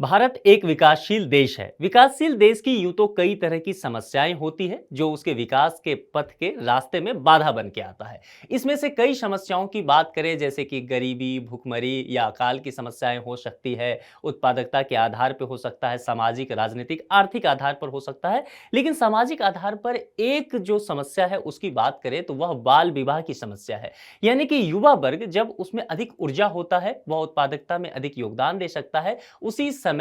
भारत एक विकासशील देश है। विकासशील देश की यूं तो कई तरह की समस्याएं होती है जो उसके विकास के पथ के रास्ते में बाधा बन के आता है। इसमें से कई समस्याओं की बात करें जैसे कि गरीबी, भुखमरी या अकाल की समस्याएं हो सकती है। उत्पादकता के आधार पर हो सकता है, सामाजिक, राजनीतिक, आर्थिक आधार पर हो सकता है। लेकिन सामाजिक आधार पर एक जो समस्या है उसकी बात करें तो वह बाल विवाह की समस्या है। यानी कि युवा वर्ग जब उसमें अधिक ऊर्जा होता है, वह उत्पादकता में अधिक योगदान दे सकता है, उसी समय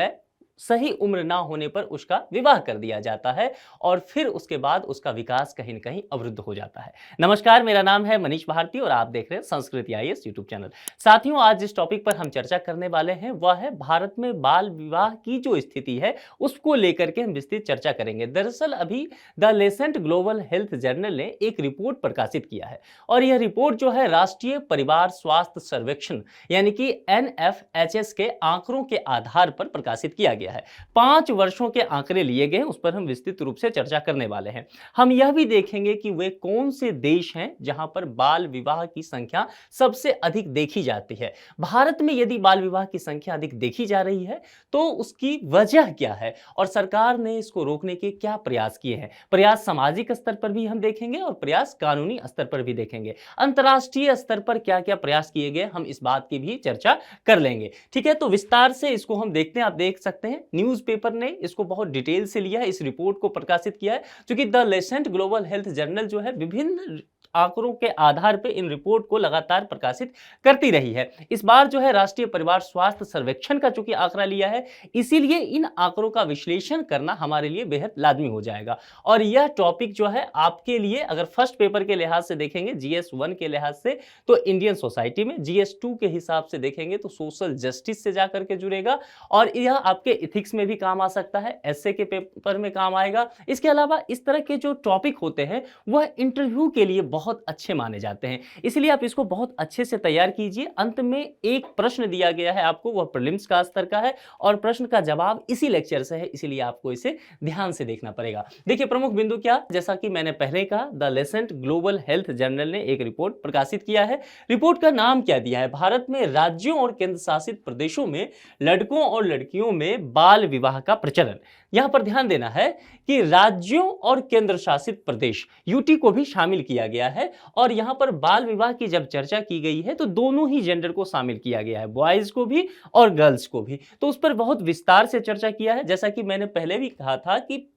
सही उम्र ना होने पर उसका विवाह कर दिया जाता है और फिर उसके बाद उसका विकास कहीं न कहीं अवरुद्ध हो जाता है। नमस्कार, मेरा नाम है मनीष भारती और आप देख रहे हैं संस्कृति आईएएस यूट्यूब चैनल। साथियों, आज जिस टॉपिक पर हम चर्चा करने वाले हैं वह है भारत में बाल विवाह की जो स्थिति है उसको लेकर के हम विस्तृत चर्चा करेंगे। दरअसल अभी the Lancet global health journal ने एक रिपोर्ट प्रकाशित किया है और यह रिपोर्ट जो है राष्ट्रीय परिवार स्वास्थ्य सर्वेक्षण यानी कि एनएफएचएस के आंकड़ों के आधार पर प्रकाशित किया गया है। 5 वर्षों के आंकड़े लिए गए, उस पर हम विस्तृत रूप से चर्चा करने वाले हैं। हम यह भी देखेंगे कि वे कौन से देश हैं जहां पर बाल विवाह की संख्या सबसे अधिक देखी जाती है। भारत में यदि बाल विवाह की संख्या अधिक देखी जा रही है तो उसकी वजह क्या है और सरकार ने इसको रोकने के क्या प्रयास किए हैं। प्रयास सामाजिक स्तर पर भी हम देखेंगे और प्रयास कानूनी स्तर पर भी देखेंगे। अंतर्राष्ट्रीय स्तर पर क्या क्या प्रयास किए गए, हम इस बात की भी चर्चा कर लेंगे। ठीक है, तो विस्तार से इसको हम देखते हैं। आप देख सकते हैं न्यूज़पेपर ने इसको बहुत डिटेल से लिया है, इस रिपोर्ट को प्रकाशित किया है, क्योंकि the Lancet global health journal जो है विभिन्न आंकड़ों के आधार पर इन रिपोर्ट को लगातार प्रकाशित करती रही है। इस बार जो है राष्ट्रीय परिवार स्वास्थ्य सर्वेक्षण का चूंकि आंकड़ा लिया है, इसीलिए इन आंकड़ों का विश्लेषण करना हमारे लिए बेहद लाजमी हो जाएगा। और यह टॉपिक जो है आपके लिए अगर फर्स्ट पेपर के लिहाज से देखेंगे, जीएस 1 के लिहाज से तो इंडियन सोसाइटी में, जीएस 2 के हिसाब से देखेंगे तो सोशल जस्टिस से जाकर के जुड़ेगा और यह आपके इथिक्स में भी काम आ सकता है, एसए के पेपर में काम आएगा। इसके अलावा इस तरह के जो टॉपिक होते हैं वह इंटरव्यू के लिए बहुत अच्छे माने जाते हैं, इसलिए आप इसको बहुत अच्छे से तैयार कीजिए। अंत में एक प्रश्न दिया गया है आपको, वह प्रीलिम्स का स्तर का है और प्रश्न का जवाब इसी लेक्चर से है, इसलिए आपको इसे ध्यान से देखना पड़ेगा। देखिए प्रमुख बिंदु क्या, जैसा कि मैंने पहले कहा, the Lancet global health journal ने एक रिपोर्ट प्रकाशित किया है। रिपोर्ट का नाम क्या दिया है, भारत में राज्यों और केंद्र शासित प्रदेशों में लड़कों और लड़कियों में बाल विवाह का प्रचलन। यहां पर ध्यान देना है कि राज्यों और केंद्र शासित प्रदेश, यूटी को भी शामिल किया गया है और यहां पर बाल विवाह की जब चर्चा की गई है तो दोनों ही जेंडर को शामिल किया गया है, बॉयज को भी और गर्ल्स को भी। तो उस पर बहुत विस्तार से चर्चा किया है। जैसा कि मैंने पहले भी कहा था कि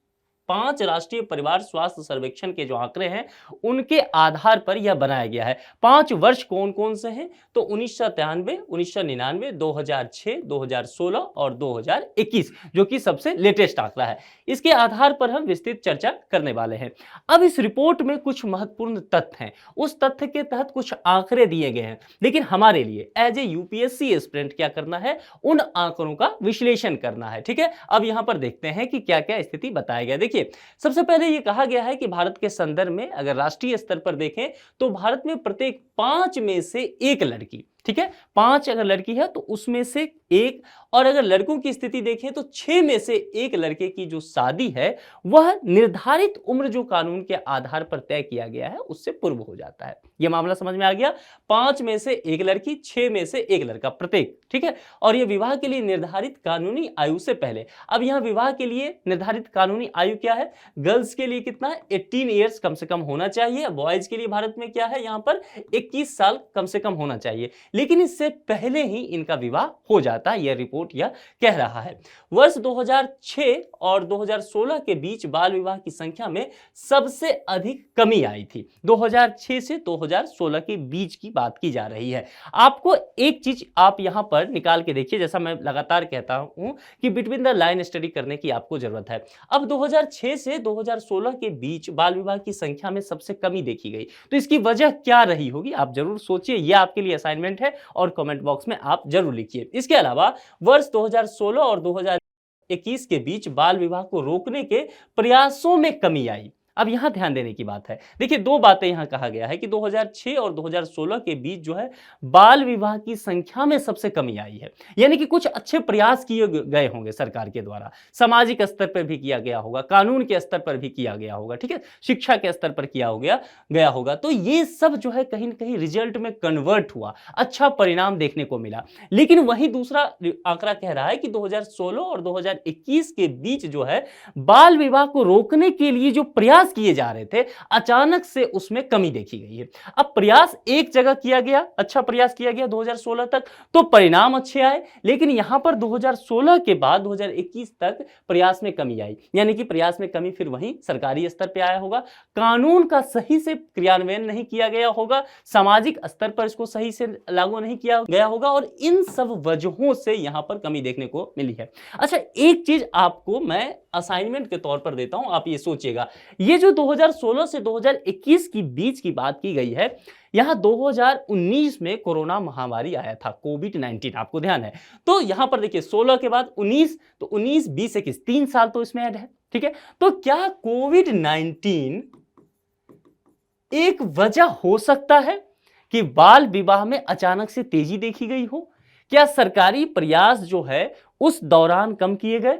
5 राष्ट्रीय परिवार स्वास्थ्य सर्वेक्षण के जो आंकड़े हैं उनके आधार पर यह बनाया गया है। 5 वर्ष कौन कौन से हैं तो 1993, 1999, 2006, 2016 और 2021 जो कि सबसे लेटेस्ट आंकड़ा है। इसके आधार पर हम विस्तृत चर्चा करने वाले हैं। अब इस रिपोर्ट में कुछ महत्वपूर्ण तथ्य हैं, उस तथ्य के तहत कुछ आंकड़े दिए गए हैं, लेकिन हमारे लिए एज ए यूपीएससी एस्पिरेंट क्या करना है, उन आंकड़ों का विश्लेषण करना है। ठीक है, अब यहां पर देखते हैं कि क्या क्या स्थिति बताया गया। देखिए सबसे पहले यह कहा गया है कि भारत के संदर्भ में अगर राष्ट्रीय स्तर पर देखें तो भारत में प्रत्येक 5 में से एक लड़की, ठीक है, 5 अगर लड़की है तो उसमें से एक, और अगर लड़कों की स्थिति देखें तो 6 में से एक लड़के की जो शादी है वह निर्धारित उम्र जो कानून के आधार पर तय किया गया है उससे पूर्व हो जाता है। यह मामला समझ में आ गया, 5 में से एक लड़की, 6 में से एक लड़का प्रत्येक, ठीक है। और यह विवाह के लिए निर्धारित कानूनी आयु से पहले। अब यहां विवाह के लिए निर्धारित कानूनी आयु क्या है, गर्ल्स के लिए कितना है, 18 ईयर्स कम से कम होना चाहिए। बॉयज के लिए भारत में क्या है, यहां पर 21 साल कम से कम होना चाहिए, लेकिन इससे पहले ही इनका विवाह हो जाता है, यह रिपोर्ट यह कह रहा है। वर्ष 2006 और 2016 के बीच बाल विवाह की संख्या में सबसे अधिक कमी आई थी। 2006 से 2016 के बीच की बात की जा रही है। आपको एक चीज आप यहां पर निकाल के देखिए, जैसा मैं लगातार कहता हूं कि बिटवीन द लाइन स्टडी करने की आपको जरूरत है। अब 2006 से 2016 के बीच बाल विवाह की संख्या में सबसे कमी देखी गई, तो इसकी वजह क्या रही होगी आप जरूर सोचिए। यह आपके लिए असाइनमेंट है और कमेंट बॉक्स में आप जरूर लिखिए। इसके अलावा वर्ष 2016 और 2021 के बीच बाल विवाह को रोकने के प्रयासों में कमी आई। अब यहां ध्यान देने की बात है, देखिए दो बातें यहां कहा गया है कि 2006 और 2016 के बीच जो है बाल विवाह की संख्या में सबसे कमी आई है। यानी कि कुछ अच्छे प्रयास किए गए होंगे सरकार के द्वारा, सामाजिक स्तर पर भी किया गया होगा, कानून के स्तर पर भी किया गया होगा, ठीक है, शिक्षा के स्तर पर किया हो गया होगा, तो ये सब जो है कहीं ना कहीं रिजल्ट में कन्वर्ट हुआ, अच्छा परिणाम देखने को मिला। लेकिन वहीं दूसरा आंकड़ा कह रहा है कि 2016 और 2021 के बीच जो है बाल विवाह को रोकने के लिए जो प्रयास किए जा रहे थे, अचानक से उसमें कमी देखी गई है। अब प्रयास एक जगह किया गया, अच्छा प्रयास किया गया 2016 तक, तो परिणाम अच्छे आए, लेकिन यहां पर 2016 के बाद 2021 तक प्रयास में कमी आई। यानी कि प्रयास में कमी फिर वहीं सरकारी स्तर पर आया होगा, कानून का सही से क्रियान्वयन नहीं किया गया होगा, सामाजिक स्तर पर इसको सही से लागू नहीं किया गया होगा, और इन सब वजहों से यहां पर कमी देखने को मिली है। अच्छा, एक चीज आपको मैं असाइनमेंट के तौर पर देता हूं, आप ये सोचिएगा, ये जो 2016 से 2021 की बीच की बात की गई है, यहां 2019 में कोरोना महामारी आया था, कोविड-19, आपको ध्यान है। तो यहां पर देखिए 16 के बाद 19, तो 19, 20, 21, 3 साल तो इसमें ऐड है, ठीक है। तो क्या कोविड-19 एक वजह हो सकता है कि बाल विवाह में अचानक से तेजी देखी गई हो? क्या सरकारी प्रयास जो है उस दौरान कम किए गए,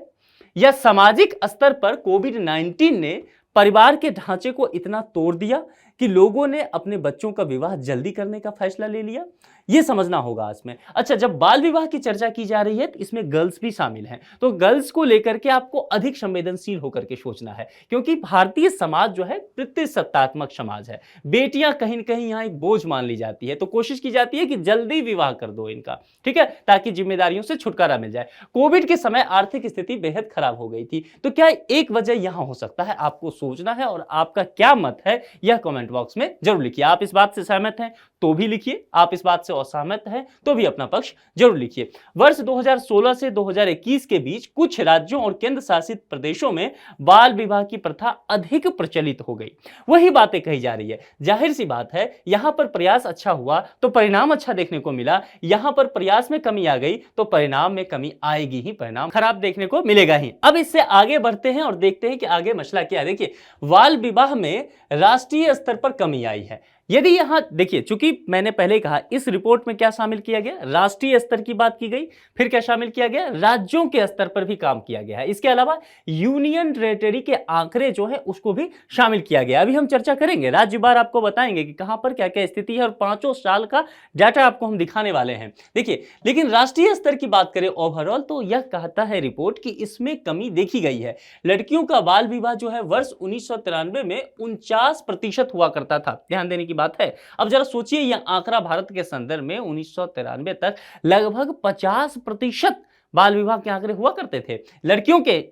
या सामाजिक स्तर पर कोविड-19 ने परिवार के ढांचे को इतना तोड़ दिया कि लोगों ने अपने बच्चों का विवाह जल्दी करने का फैसला ले लिया? ये समझना होगा इसमें। अच्छा, जब बाल विवाह की चर्चा की जा रही है तो इसमें गर्ल्स भी शामिल हैं, तो गर्ल्स को लेकर के आपको अधिक संवेदनशील होकर के सोचना है, क्योंकि भारतीय समाज जो है पितृसत्तात्मक समाज है। बेटियां कहीं न कहीं यहां एक बोझ मान ली जाती है, तो कोशिश की जाती है कि जल्दी विवाह कर दो इनका, ठीक है, ताकि जिम्मेदारियों से छुटकारा मिल जाए। कोविड के समय आर्थिक स्थिति बेहद खराब हो गई थी, तो क्या एक वजह यहां हो सकता है? आपको सोचना है, और आपका क्या मत है यह कमेंट बॉक्स में जरूर लिखिए। आप इस बात से सहमत हैं तो भी लिखिए, आप इस बात से असहमत हैं तो भी अपना पक्ष जरूर लिखिए। वर्ष 2016 से 2021 के बीच कुछ राज्यों और केंद्र शासित प्रदेशों में बाल विवाह की प्रथा अधिक प्रचलित हो गई। वही बातें कही जा रही है, जाहिर सी बात है, यहां पर प्रयास अच्छा हुआ तो परिणाम अच्छा देखने को मिला, यहां पर प्रयास में कमी आ गई तो परिणाम में कमी आएगी ही, परिणाम खराब देखने को मिलेगा ही। अब इससे आगे बढ़ते हैं और देखते हैं कि आगे मसला क्या है। देखिए, बाल विवाह में राष्ट्रीय स्तर पर कमी आई है। यदि यहां देखिए, चूंकि मैंने पहले ही कहा, इस रिपोर्ट में क्या शामिल किया गया, राष्ट्रीय स्तर की बात की गई, फिर क्या शामिल किया गया, राज्यों के स्तर पर भी काम किया गया है। इसके अलावा यूनियन टेरिटरी के आंकड़े जो है उसको भी शामिल किया गया। अभी हम चर्चा करेंगे, राज्य बार आपको बताएंगे कि कहां पर क्या क्या स्थिति है, और 5 साल का डाटा आपको हम दिखाने वाले हैं। देखिए, लेकिन राष्ट्रीय स्तर की बात करें ओवरऑल, तो यह कहता है रिपोर्ट कि इसमें कमी देखी गई है। लड़कियों का बाल विवाह जो है वर्ष 1993 में 49% हुआ करता था, ध्यान देने की बात है। अब जरा सोचिए, यह आंकड़ा भारत के संदर्भ में 1993 तक लगभग 50% बाल विवाह के आंकड़े हुआ करते थे, लड़कियों के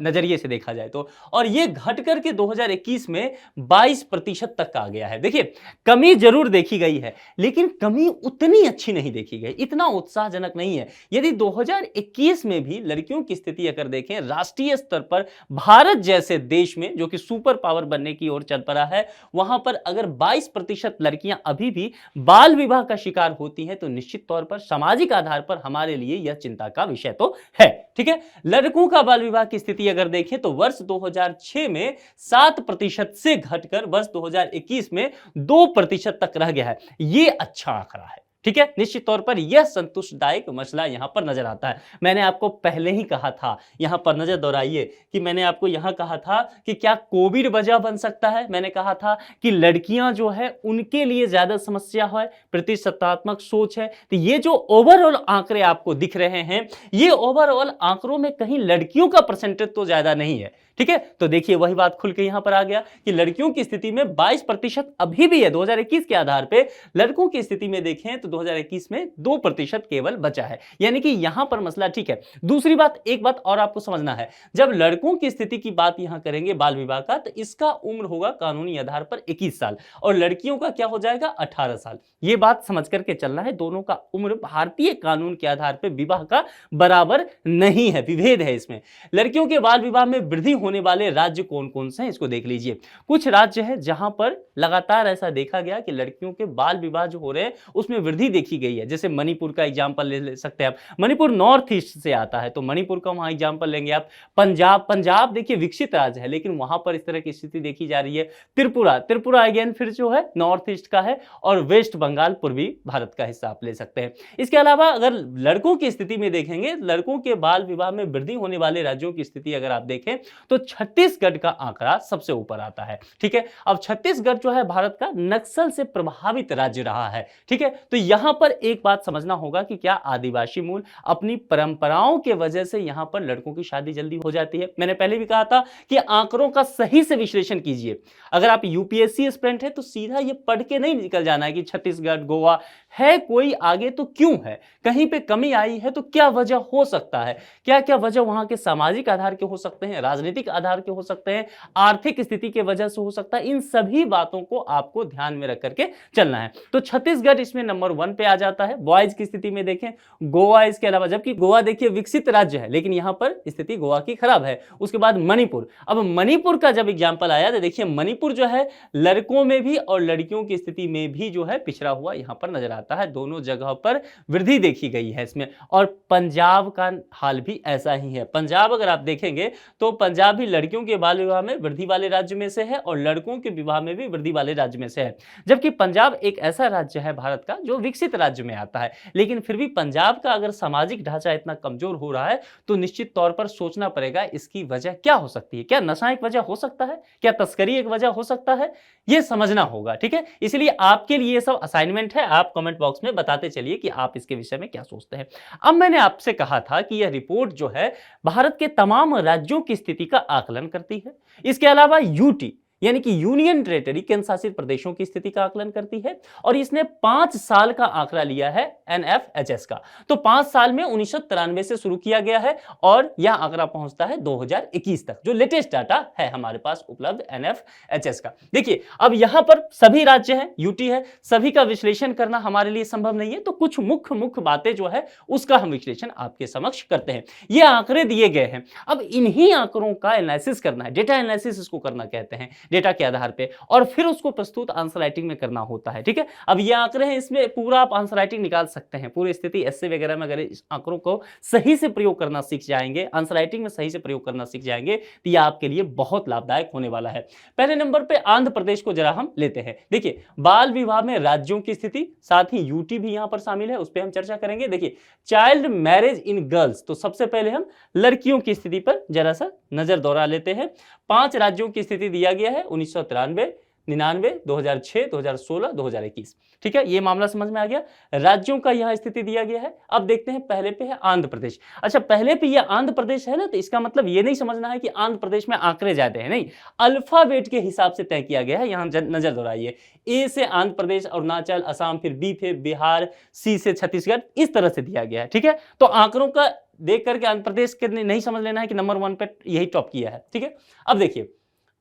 नजरिए से देखा जाए तो, और यह घट करके 2021 में 22% तक आ गया है। देखिए, कमी जरूर देखी गई है, लेकिन कमी उतनी अच्छी नहीं देखी गई, इतना उत्साहजनक नहीं है। यदि 2021 में भी लड़कियों की स्थिति अगर देखें राष्ट्रीय स्तर पर, भारत जैसे देश में जो कि सुपर पावर बनने की ओर चल पड़ा है, वहां पर अगर 22% लड़कियां अभी भी बाल विवाह का शिकार होती हैं, तो निश्चित तौर पर सामाजिक आधार पर हमारे लिए यह चिंता का विषय तो है, ठीक है। लड़कों का बाल विवाह की स्थिति अगर देखें तो वर्ष 2006 में 7% से घटकर वर्ष 2021 में 2% तक रह गया है। यह अच्छा आंकड़ा है, ठीक है। निश्चित तौर पर यह संतुष्टदायक मसला यहां पर नजर आता है। मैंने आपको पहले ही कहा था, यहां पर नजर दोहराइए कि मैंने आपको यहां कहा था कि क्या कोविड वजह बन सकता है। मैंने कहा था कि लड़कियां जो है उनके लिए ज्यादा समस्या है, प्रतिशतात्मक सोच है। तो ये जो ओवरऑल आंकड़े आपको दिख रहे हैं, ये ओवरऑल आंकड़ों में कहीं लड़कियों का परसेंटेज तो ज्यादा नहीं है, ठीक है। तो देखिए, वही बात खुल के यहां पर आ गया कि लड़कियों की स्थिति में 22% अभी भी है 2021 के आधार पे। लड़कों की स्थिति में देखें तो 2021 में 2% केवल बचा है, यानी कि यहां पर मसला ठीक है। दूसरी बात, एक बात और आपको समझना है, जब लड़कों की स्थिति की बात यहां करेंगे बाल विवाह का, तो इसका उम्र होगा कानूनी आधार पर 21 साल, और लड़कियों का क्या हो जाएगा 18 साल। यह बात समझ करके चलना है, दोनों का उम्र भारतीय कानून के आधार पर विवाह का बराबर नहीं है, विभेद है इसमें। लड़कियों के बाल विवाह में वृद्धि होने होने वाले राज्य कौन कौन से हैं इसको देख लीजिए। कुछ राज्य हैं जहां पर लगातार ऐसा देखा गया कि लड़कियों के बाल विवाह जो हो रहे हैं उसमें वृद्धि देखी गई है। जैसे मणिपुर का एग्जाम्पल ले सकते हैं आप, मणिपुर नॉर्थ ईस्ट से आता है तो मणिपुर का वहां एग्जाम्पल लेंगे आप। पंजाब देखिए विकसित राज्य है लेकिन वहां पर इस तरह की स्थिति देखी जा रही है। त्रिपुरा अगेन फिर जो है नॉर्थ ईस्ट का है, और वेस्ट बंगाल पूर्वी भारत का हिस्सा आप ले सकते हैं। इसके अलावा अगर लड़कों की स्थिति में देखेंगे, लड़कों के बाल विवाह में वृद्धि होने वाले राज्यों की स्थिति अगर आप देखें तो छत्तीसगढ़ का आंकड़ा सबसे ऊपर आता है। ठीक है, अब छत्तीसगढ़ जो है भारत का नक्सल से प्रभावित राज्य रहा है। ठीक है, तो यहां पर एक बात समझना होगा कि क्या आदिवासी मूल अपनी परंपराओं के वजह से यहां पर लड़कों की शादी जल्दी हो जाती है। मैंने पहले भी कहा था कि आंकड़ों का सही से विश्लेषण कीजिए। अगर आप यूपीएससी एस्पिरेंट है तो सीधा ये पढ़ के नहीं निकल जाना है कि छत्तीसगढ़ गोवा है कोई आगे तो क्यों है, कहीं पे कमी आई है तो क्या वजह हो सकता है, क्या क्या वजह वहां के सामाजिक आधार के हो सकते हैं, राजनीतिक आधार के हो सकते हैं, आर्थिक स्थिति के वजह से हो सकता है। इन सभी बातों को आपको ध्यान में रख करके चलना है। तो छत्तीसगढ़ इसमें नंबर 1 पे आ जाता है। बॉयज की स्थिति में देखें गोवा इसके अलावा, जबकि गोवा देखिए विकसित राज्य है लेकिन यहां पर स्थिति गोवा की खराब है। उसके बाद मणिपुर, अब मणिपुर का जब एग्जाम्पल आया तो देखिए मणिपुर जो है लड़कों में भी और लड़कियों की स्थिति में भी जो है पिछड़ा हुआ यहां पर नजर आता है। दोनों जगह पर वृद्धि देखी गई है इसमें। और पंजाब का हाल भी ऐसा ही है। पंजाब अगर आप देखेंगे तो पंजाब भी लड़कियों के बाल विवाह में वृद्धि वाले राज्य में से है और लड़कों के विवाह में भी वृद्धि वाले राज्य में से है। जबकि पंजाब एक ऐसा राज्य है भारत का जो विकसित राज्य में आता है, लेकिन फिर भी पंजाब का अगर सामाजिक ढांचा इतना कमजोर हो रहा है तो निश्चित तौर पर सोचना पड़ेगा इसकी वजह क्या हो सकती है। क्या नशा एक वजह हो सकता है, क्या तस्करी एक वजह हो सकता है, यह समझना होगा। ठीक है, इसलिए आपके लिए सब असाइनमेंट है, आप कमेंट बॉक्स में बताते चलिए कि आप इसके विषय में क्या सोचते हैं। अब मैंने आपसे कहा था कि यह रिपोर्ट जो है भारत के तमाम राज्यों की स्थिति का आकलन करती है। इसके अलावा यूटी यानी कि यूनियन टेरिटरी केंद्र शासित प्रदेशों की स्थिति का आकलन करती है और इसने 5 साल का आंकड़ा लिया है एनएफएचएस का। तो 5 साल में 1993 से शुरू किया गया है और यह आंकड़ा पहुंचता है 2021 तक, जो लेटेस्ट डाटा है हमारे पास उपलब्ध एनएफएचएस का। देखिए अब यहां पर सभी राज्य हैं, यूटी है, सभी का विश्लेषण करना हमारे लिए संभव नहीं है, तो कुछ मुख्य बातें जो है उसका हम विश्लेषण आपके समक्ष करते हैं। ये आंकड़े दिए गए हैं, अब इन्हीं आंकड़ों का एनालिसिस करना है, डेटा एनालिसिस इसको करना कहते हैं, डेटा के आधार पे, और फिर उसको प्रस्तुत आंसर राइटिंग में करना होता है। ठीक है, अब ये आंकड़े हैं, इसमें पूरा आप आंसर राइटिंग निकाल सकते हैं। पूरी स्थिति एस्से वगैरह में अगर इस आंकड़ों को सही से प्रयोग करना सीख जाएंगे, आंसर राइटिंग में सही से प्रयोग करना सीख जाएंगे तो ये आपके लिए बहुत लाभदायक होने वाला है। पहले नंबर पे आंध्र प्रदेश को जरा हम लेते हैं। देखिए बाल विवाह में राज्यों की स्थिति, साथ ही यूटी भी यहां पर शामिल है, उस पर हम चर्चा करेंगे। देखिए चाइल्ड मैरिज इन गर्ल्स, तो सबसे पहले हम लड़कियों की स्थिति पर जरा सा नजर दौड़ा लेते हैं। 5 राज्यों की स्थिति दिया गया है 1993, 99, 2006, 2016, 2021। ठीक है, ये मामला समझ में आ गया। राज्यों का यह स्थिति दिया गया है। अब देखते हैं पहले पे है आंध्र प्रदेश। अच्छा पहले पे यह आंध्र प्रदेश है ना, तो इसका मतलब ये नहीं समझना है कि आंध्र प्रदेश में आंकड़े ज्यादा हैं, नहीं, अल्फाबेट के हिसाब से तय किया गया है। यहां नजर दौड़ाइए, ए से आंध्र प्रदेश, अरुणाचल, असम, फिर बी से बिहार, सी से छत्तीसगढ़, इस तरह से दिया गया है। ठीक है, तो आंकड़ों का देख करके आंध्र प्रदेश के नहीं समझ लेना है कि नंबर 1 पे यही टॉप किया है। ठीक है, अब देखिए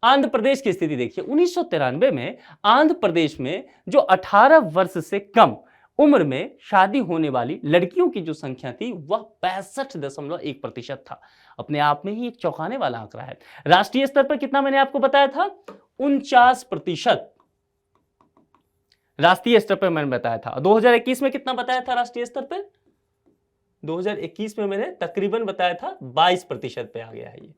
आंध्र प्रदेश की स्थिति देखिए। 1993 में आंध्र प्रदेश में जो 18 वर्ष से कम उम्र में शादी होने वाली लड़कियों की जो संख्या थी वह 65.1% था। अपने आप में ही एक चौंकाने वाला आंकड़ा है। राष्ट्रीय स्तर पर कितना मैंने आपको बताया था, 49%। राष्ट्रीय स्तर पर मैंने बताया था। 2021 में कितना बताया था राष्ट्रीय स्तर पर? 2021 में मैंने तकरीबन बताया था 22% पे आ गया है ये।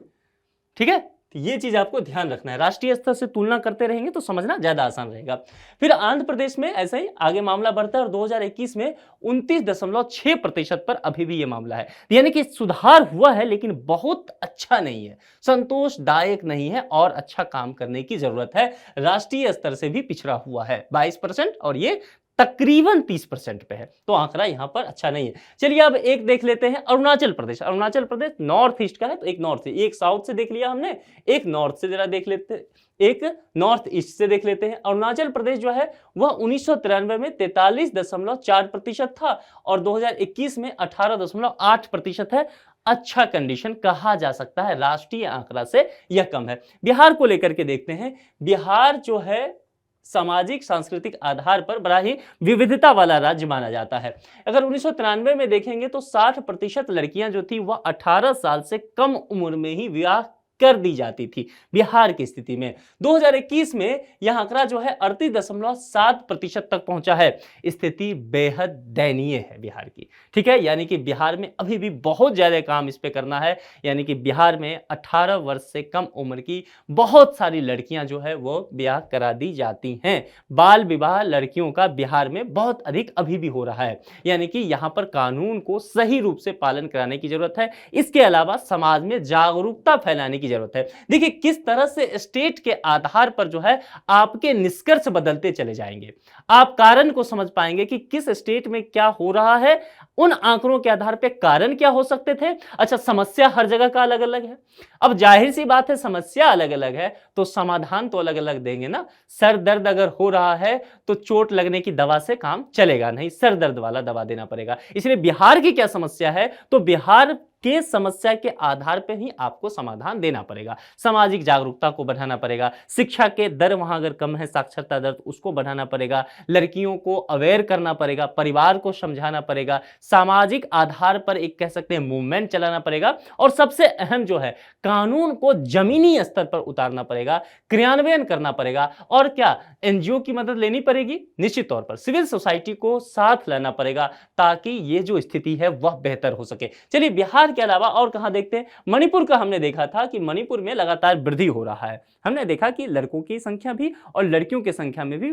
ठीक है, तो ये चीज आपको ध्यान रखना है। राष्ट्रीय स्तर से तुलना करते रहेंगे तो समझना ज्यादा आसान रहेगा। फिर आंध्र प्रदेश में ऐसा ही आगे मामला बढ़ता है और 2021 में 29.6% पर अभी भी ये मामला है। यानी कि सुधार हुआ है लेकिन बहुत अच्छा नहीं है, संतोषदायक नहीं है और अच्छा काम करने की जरूरत है। राष्ट्रीय स्तर से भी पिछड़ा हुआ है 22% और ये तकरीबन 30% पे है, तो आंकड़ा यहां पर अच्छा नहीं है। चलिए अब एक देख लेते हैं अरुणाचल प्रदेश। अरुणाचल प्रदेश नॉर्थ ईस्ट का है, तो एक नॉर्थ से, एक साउथ से देख लिया हमने, एक नॉर्थ से जरा देख लेते हैं, एक नॉर्थ ईस्ट से देख लेते हैं। अरुणाचल प्रदेश जो है वह 1993 में 43.4% था और 2021 में 18.8% है। अच्छा कंडीशन कहा जा सकता है, राष्ट्रीय आंकड़ा से यह कम है। बिहार को लेकर के देखते हैं। बिहार जो है सामाजिक सांस्कृतिक आधार पर बड़ा ही विविधता वाला राज्य माना जाता है। अगर 1993 में देखेंगे तो 60% लड़कियां जो थी वह 18 साल से कम उम्र में ही विवाह कर दी जाती थी बिहार की स्थिति में। 2021 में यह आंकड़ा जो है 38.7% तक पहुंचा है। स्थिति बेहद दयनीय है बिहार की, ठीक है। यानी कि बिहार में अभी भी बहुत ज्यादा काम इस पे करना है। यानी कि बिहार में 18 वर्ष से कम उम्र की बहुत सारी लड़कियां जो है वो ब्याह करा दी जाती हैं। बाल विवाह लड़कियों का बिहार में बहुत अधिक अभी भी हो रहा है। यानी कि यहां पर कानून को सही रूप से पालन कराने की जरूरत है। इसके अलावा समाज में जागरूकता फैलाने की जरूरत है। देखिए किस तरह से स्टेट के आधार पर जो है आपके निष्कर्ष बदलते चले जाएंगे। आप कारण को समझ पाएंगे कि किस स्टेट में क्या हो रहा है, उन आंकड़ों के आधार पर कारण क्या हो सकते थे। अच्छा, समस्या हर जगह का अलग अलग है। अब जाहिर सी बात है समस्या अलग अलग है तो समाधान तो अलग अलग देंगे ना। सर दर्द अगर हो रहा है तो चोट लगने की दवा से काम चलेगा नहीं, सर दर्द वाला दवा देना पड़ेगा। इसलिए बिहार की क्या समस्या है तो बिहार के समस्या के आधार पर ही आपको समाधान देना पड़ेगा। सामाजिक जागरूकता को बढ़ाना पड़ेगा, शिक्षा के दर वहां अगर कम है, साक्षरता दर उसको बढ़ाना पड़ेगा, लड़कियों को अवेयर करना पड़ेगा, परिवार को समझाना पड़ेगा, सामाजिक आधार पर एक कह सकते हैं मूवमेंट चलाना पड़ेगा और सबसे अहम जो है कानून को जमीनी स्तर पर उतारना पड़ेगा, क्रियान्वयन करना पड़ेगा। और क्या एनजीओ की मदद लेनी पड़ेगी, निश्चित तौर पर सिविल सोसाइटी को साथ लाना पड़ेगा ताकि ये जो स्थिति है वह बेहतर हो सके। चलिए बिहार के अलावा और कहां देखते हैं। मणिपुर का हमने देखा था कि मणिपुर में लगातार वृद्धि हो रहा है। हमने देखा कि लड़कों की संख्या भी और लड़कियों की संख्या में भी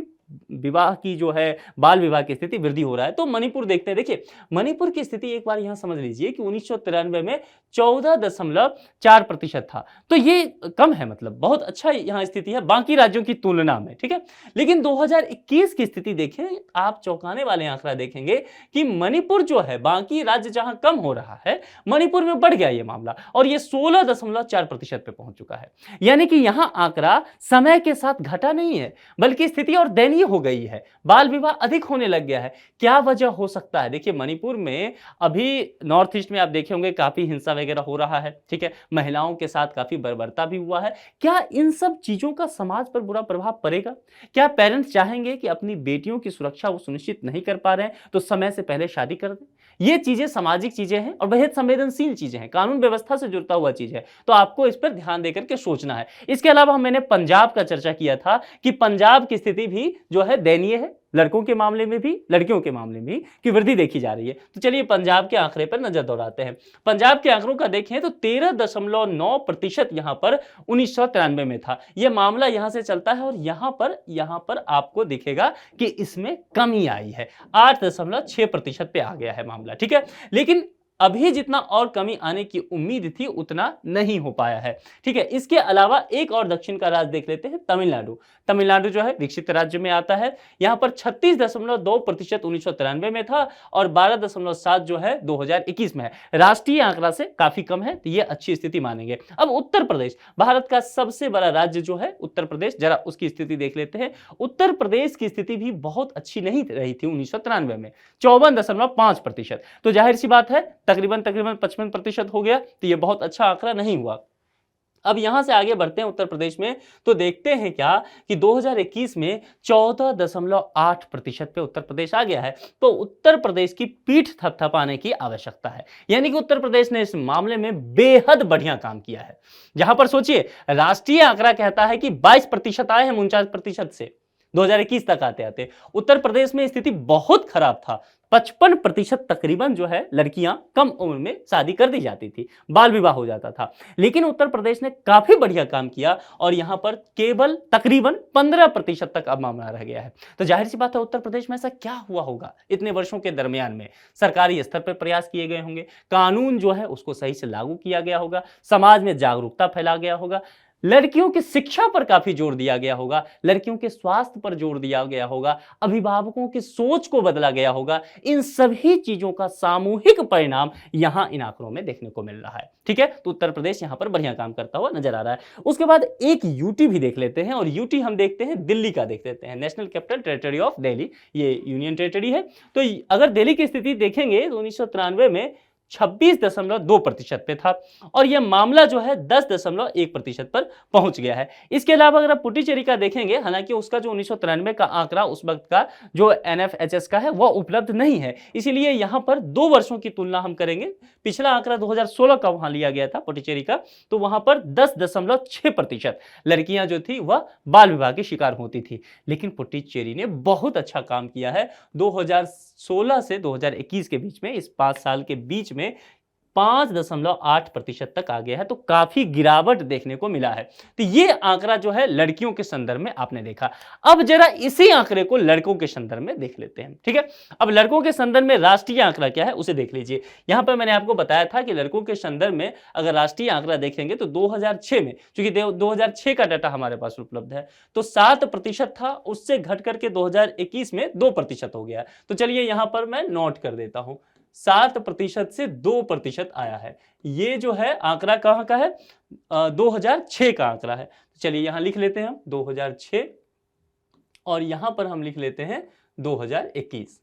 विवाह की जो है बाल विवाह की स्थिति वृद्धि हो रहा है। तो मणिपुर देखते हैं। देखिए मणिपुर की स्थिति एक बार यहां समझ लीजिए कि 1993 में 14.4% था। तो ये कम है, मतलब बहुत अच्छा यहां स्थिति है बाकी राज्यों की तुलना में, ठीक है। लेकिन 2021 की स्थिति देखें, आप चौंकाने वाले आंकड़ा देखेंगे कि मणिपुर जो है बाकी राज्य जहां कम हो रहा है, मणिपुर में बढ़ गया ये मामला और ये 16.4% पे पहुंच चुका है। यानी कि यहां आंकड़ा समय के साथ घटा नहीं है बल्कि स्थिति और दयनीय हो गई है। बाल विवाह अधिक होने लग गया है। क्या वजह हो सकता है? देखिए मणिपुर में अभी नॉर्थ ईस्ट में आप देखे होंगे काफी हिंसा वगैरह हो रहा है, ठीक है। महिलाओं के साथ काफी बर्बरता भी हुआ है। क्या इन सब चीजों का समाज पर बुरा प्रभाव पड़ेगा? क्या पेरेंट्स चाहेंगे कि अपनी बेटियों की सुरक्षा वो सुनिश्चित नहीं कर पा रहे हैं तो समय से पहले शादी कर दें? ये चीजें सामाजिक चीजें हैं और बेहद संवेदनशील चीजें हैं, कानून व्यवस्था से जुड़ता हुआ चीज है। तो आपको इस पर ध्यान देकर के सोचना है। इसके अलावा मैंने पंजाब का चर्चा किया था कि पंजाब की स्थिति भी जो है दयनीय है, लड़कों के मामले में भी लड़कियों के मामले में भी की वृद्धि देखी जा रही है। तो चलिए पंजाब के आंकड़े पर नजर दौड़ाते हैं। पंजाब के आंकड़ों का देखें तो 13.9% यहां पर 1993 में था। यह मामला यहां से चलता है और यहां पर आपको दिखेगा कि इसमें कमी आई है, 8.6% पे आ गया है मामला, ठीक है। लेकिन अभी जितना और कमी आने की उम्मीद थी उतना नहीं हो पाया है, ठीक है। इसके अलावा एक और दक्षिण का राज्य देख लेते हैं, तमिलनाडु। तमिलनाडु जो है विकसित राज्य में आता है। यहां पर 36.2% 1993 में था और 12.7 जो है 2021 में है। राष्ट्रीय आंकड़ा से काफी कम है तो ये अच्छी स्थिति मानेंगे। अब उत्तर प्रदेश, भारत का सबसे बड़ा राज्य जो है उत्तर प्रदेश, जरा उसकी स्थिति देख लेते हैं। उत्तर प्रदेश की स्थिति भी बहुत अच्छी नहीं रही थी 1993 में, 54.5%। तो जाहिर सी बात है तकरीबन 55% हो गया, तो ये बहुत अच्छा आंकड़ा नहीं हुआ। अब यहां से आगे बढ़ते हैं उत्तर प्रदेश में, तो देखते हैं क्या कि 2021 में 14.8% पे उत्तर प्रदेश आ गया है। तो उत्तर प्रदेश की पीठ थपथपाने की आवश्यकता है। यानी कि उत्तर प्रदेश ने इस मामले में बेहद बढ़िया काम किया है। जहां पर सोचिए राष्ट्रीय आंकड़ा कहता है कि 22% आए हैं 49% से 2021 तक आते आते। उत्तर प्रदेश में स्थिति बहुत खराब था, 55% तकरीबन जो है लड़कियां कम उम्र में शादी कर दी जाती थी, बाल विवाह हो जाता था। लेकिन उत्तर प्रदेश ने काफी बढ़िया काम किया और यहां पर केवल तकरीबन 15% तक अब मामला रह गया है। तो जाहिर सी बात है उत्तर प्रदेश में ऐसा क्या हुआ होगा इतने वर्षों के दरमियान में? सरकारी स्तर पर प्रयास किए गए होंगे, कानून जो है उसको सही से लागू किया गया होगा, समाज में जागरूकता फैला गया होगा, लड़कियों की शिक्षा पर काफी जोर दिया गया होगा, लड़कियों के स्वास्थ्य पर जोर दिया गया होगा, अभिभावकों की सोच को बदला गया होगा। इन सभी चीजों का सामूहिक परिणाम यहां इन आंकड़ों में देखने को मिल रहा है, ठीक है। तो उत्तर प्रदेश यहां पर बढ़िया काम करता हुआ नजर आ रहा है। उसके बाद एक यूटी भी देख लेते हैं और यूटी हम देखते हैं दिल्ली का देख लेते हैं, national capital territory of Delhi, ये यूनियन टेरिटरी है। तो अगर दिल्ली की स्थिति देखेंगे तो 1993 में 26.2% पे था और यह मामला जो है 10.1% पर पहुंच गया है। इसके अलावा अगर आप पुडुचेरी का देखेंगे, हालांकि उसका जो 1993 का आंकड़ा उस वक्त का जो एनएफएचएस का है वह उपलब्ध नहीं है, इसीलिए यहां पर 2 वर्षों की तुलना हम करेंगे। पिछला आंकड़ा 2016 का वहां लिया गया था पुडुचेरी का, तो वहां पर 10.6% लड़कियां जो थी वह बाल विवाह की शिकार होती थी। लेकिन पुडुचेरी ने बहुत अच्छा काम किया है। 2016 से 2021 के बीच में, इस 5 साल के बीच में 5.8% तक आ गया है, तो काफी गिरावट देखने को मिला है। तो ये आंकड़ा जो है लड़कियों के संदर्भ में आपने देखा। अब जरा इसी आंकड़े को लड़कों के संदर्भ में देख लेते हैं, ठीक है। अब लड़कों के संदर्भ में राष्ट्रीय आंकड़ा क्या है उसे देख लीजिए। यहां पर मैंने आपको बताया था कि लड़कों के संदर्भ में अगर राष्ट्रीय आंकड़ा देखेंगे तो 2006 में, चूंकि 2006 का डाटा हमारे पास उपलब्ध है, तो 7% था, उससे घट करके 2021 में 2% हो गया। तो चलिए यहां पर मैं नोट कर देता हूं, 7% से 2% आया है। ये जो है आंकड़ा कहां का है, 2006 का आंकड़ा है। चलिए यहां लिख लेते हैं हम 2006 और यहां पर हम लिख लेते हैं 2021,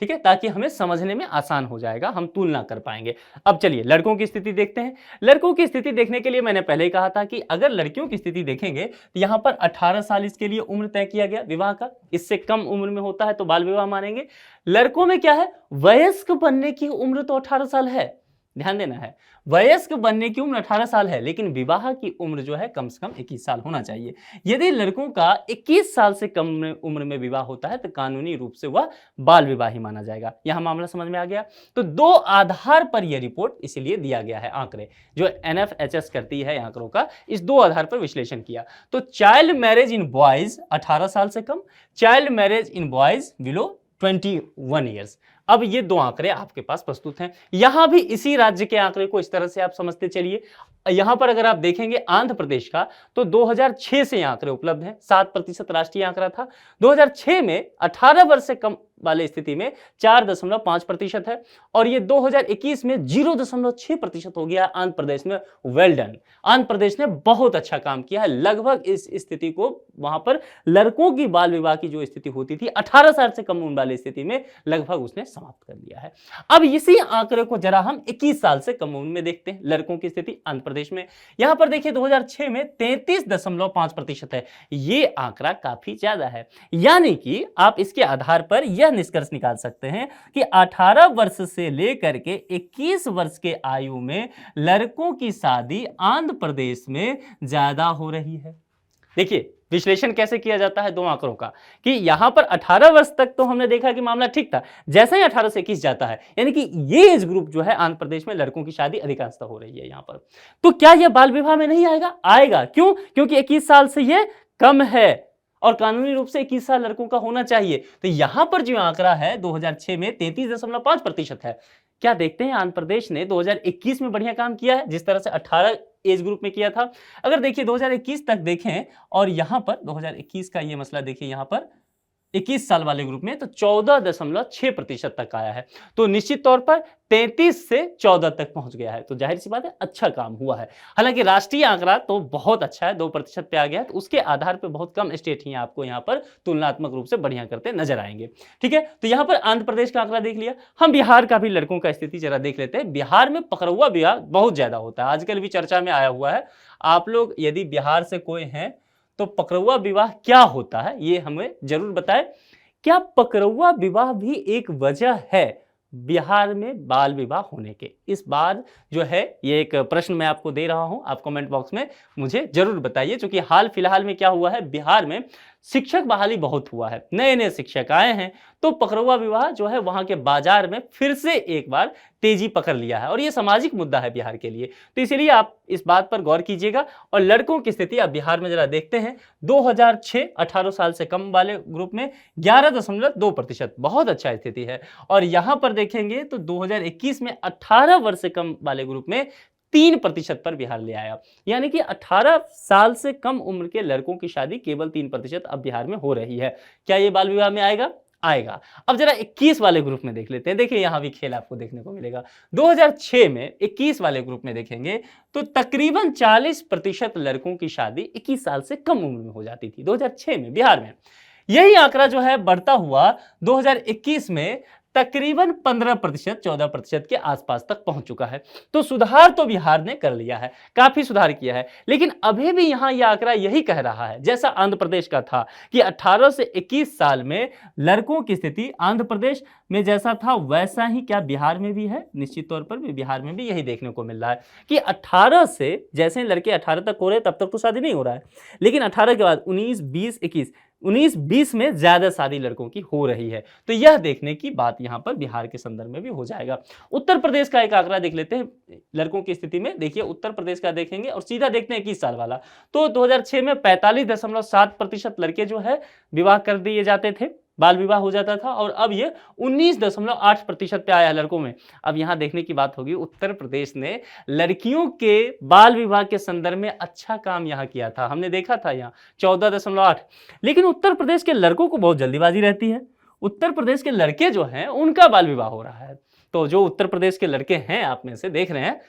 ठीक है, ताकि हमें समझने में आसान हो जाएगा, हम तुलना कर पाएंगे। अब चलिए लड़कों की स्थिति देखते हैं। लड़कों की स्थिति देखने के लिए मैंने पहले ही कहा था कि अगर लड़कियों की स्थिति देखेंगे तो यहां पर 18 साल इसके लिए उम्र तय किया गया विवाह का, इससे कम उम्र में होता है तो बाल विवाह मानेंगे। लड़कों में क्या है, वयस्क बनने की उम्र तो 18 साल है, ध्यान देना है, वयस्क बनने की उम्र 18 साल है, लेकिन विवाह की उम्र जो है कम से कम 21 साल होना चाहिए। यदि लड़कों का 21 साल से कम उम्र में विवाह होता है तो कानूनी रूप से वह बाल विवाह ही माना जाएगा। यहां मामला समझ में आ गया। तो 2 आधार पर यह रिपोर्ट इसलिए दिया गया है, आंकड़े जो एनएफएचएस करती है आंकड़ों का, इस 2 आधार पर विश्लेषण किया। तो चाइल्ड मैरिज इन बॉयज 18 साल से कम, child marriage in boys below 21 years. अब ये 2 आंकड़े आपके पास प्रस्तुत हैं। यहां भी इसी राज्य के आंकड़े को इस तरह से आप समझते चलिए। यहां पर अगर आप देखेंगे आंध्र प्रदेश का, तो 2006 से ये आंकड़े उपलब्ध हैं, 7% राष्ट्रीय आंकड़ा था। 2006 में 18 वर्ष से कम वाले स्थिति में 4.5% है और ये 2021 में 0.6% हो गया आंध्र प्रदेश में। वेल डन, आंध्र प्रदेश ने बहुत अच्छा काम किया है। लगभग इस स्थिति को, वहां पर लड़कों की बाल विवाह की जो स्थिति होती थी 18 साल से कम उम्र वाली स्थिति में, लगभग उसने समाप्त कर दिया है। अब इसी आंकड़े को जरा हम 21 साल से कम उम्र में देखते हैं, लड़कों की स्थिति आंध्र प्रदेश में। यहां पर देखिए 2006 में 33.5% है। ये आंकड़ा काफी ज्यादा है, यानी कि आप इसके आधार पर यह निष्कर्ष निकाल सकते हैं कि 18 वर्ष से लेकर के 21 वर्ष के आयु में लड़कों की शादी आंध्र प्रदेश में ज्यादा हो रही है। देखिए विश्लेषण कैसे किया जाता है 2 आंकड़ों का, कि यहां पर 18 वर्ष तक तो हमने देखा कि मामला ठीक था, जैसे ही 18 से 21 जाता है, यानी कि ये एज ग्रुप जो है आंध्र प्रदेश में लड़कों की शादी अधिकांशतः हो रही है यहां पर। तो क्या यह बाल विवाह में नहीं आएगा? आएगा। क्यों? क्योंकि 21 साल से यह कम है और कानूनी रूप से 21 साल लड़कों का होना चाहिए। तो यहां पर जो आंकड़ा है 2006 में 33.5% है। क्या देखते हैं आंध्र प्रदेश ने 2021 में बढ़िया काम किया है जिस तरह से 18 एज ग्रुप में किया था? अगर देखिए 2021 तक देखें और यहां पर 2021 का ये मसला देखिए, यहां पर 21 साल वाले ग्रुप में तो 14.6% तक आया है। तो निश्चित तौर पर 33 से 14 तक पहुंच गया है। तो जाहिर सी बात है अच्छा काम हुआ है। हालांकि राष्ट्रीय आंकड़ा तो बहुत अच्छा है, 2% पे आ गया है, तो उसके आधार पर बहुत कम स्टेट ही आपको यहाँ पर तुलनात्मक रूप से बढ़िया करते नजर आएंगे। ठीक है, तो यहाँ पर आंध्र प्रदेश का आंकड़ा देख लिया। हम बिहार का भी लड़कों का स्थिति जरा देख लेते हैं। बिहार में पकड़ुआ विवाह बहुत ज्यादा होता है, आजकल भी चर्चा में आया हुआ है। आप लोग यदि बिहार से कोई हैं तो पकड़ुआ विवाह क्या होता है ये हमें जरूर बताएं। क्या पकड़ुआ विवाह भी एक वजह है बिहार में बाल विवाह होने के? इस बार जो है ये एक प्रश्न मैं आपको दे रहा हूं, आप कमेंट बॉक्स में मुझे जरूर बताइए। क्योंकि हाल फिलहाल में क्या हुआ है, बिहार में शिक्षक बहाली बहुत हुआ है, नए नए शिक्षक आए हैं, तो पकड़ुआ विवाह जो है वहां के बाजार में फिर से एक बार तेजी पकड़ लिया है और ये सामाजिक मुद्दा है बिहार के लिए। तो इसलिए आप इस बात पर गौर कीजिएगा। और लड़कों की स्थिति आप बिहार में जरा देखते हैं, 2006 18 साल से कम वाले ग्रुप में 11.2%, बहुत अच्छा स्थिति है। और यहां पर देखेंगे तो 2021 में 18 वर्ष से कम वाले ग्रुप में 3% पर बिहार ले आया, यानी कि 18 साल से कम उम्र के लड़कों की शादी केवल 3% अब बिहार में हो रही है। क्या ये बाल विवाह में आएगा? आएगा। अब जरा 21 वाले ग्रुप में देख लेते हैं। देखिए यहां भी खेल आपको देखने को मिलेगा। 2006 में 21 वाले ग्रुप में देखेंगे तो तकरीबन 40% लड़कों की शादी 21 साल से कम उम्र में हो जाती थी 2006 में बिहार में। यही आंकड़ा जो है बढ़ता हुआ 2021 में तकरीबन 15%, 14% के आसपास तक पहुंच चुका है। तो सुधार तो बिहार ने कर लिया है, काफी सुधार किया है, लेकिन अभी भी यहां यह आंकड़ा यही कह रहा है, जैसा आंध्र प्रदेश का था कि 18 से 21 साल में लड़कों की स्थिति आंध्र प्रदेश में जैसा था वैसा ही क्या बिहार में भी है। निश्चित तौर पर भी बिहार में भी यही देखने को मिल रहा है कि 18 से, जैसे लड़के 18 तक हो रहे हैं तब तक तो शादी नहीं हो रहा है, लेकिन 18 के बाद 19, 20, 21, 19-20 में ज्यादा शादी लड़कों की हो रही है। तो यह देखने की बात यहां पर बिहार के संदर्भ में भी हो जाएगा। उत्तर प्रदेश का एक आंकड़ा देख लेते हैं लड़कों की स्थिति में। देखिए उत्तर प्रदेश का देखेंगे और सीधा देखते हैं 21 साल वाला। तो 2006 में 45.7% लड़के जो है विवाह कर दिए जाते थे, बाल विवाह हो जाता था, और अब ये 19.8% पे आया है लड़कों में। अब यहां देखने की बात होगी, उत्तर प्रदेश ने लड़कियों के बाल विवाह के संदर्भ में अच्छा काम यहां किया था। हमने देखा था यहां 14.8, लेकिन उत्तर प्रदेश के लड़कों को बहुत जल्दीबाजी रहती है। उत्तर प्रदेश के लड़के जो हैं उनका बाल विवाह हो रहा है। तो जो उत्तर प्रदेश के लड़के हैं, आप में से देख रहे हैं,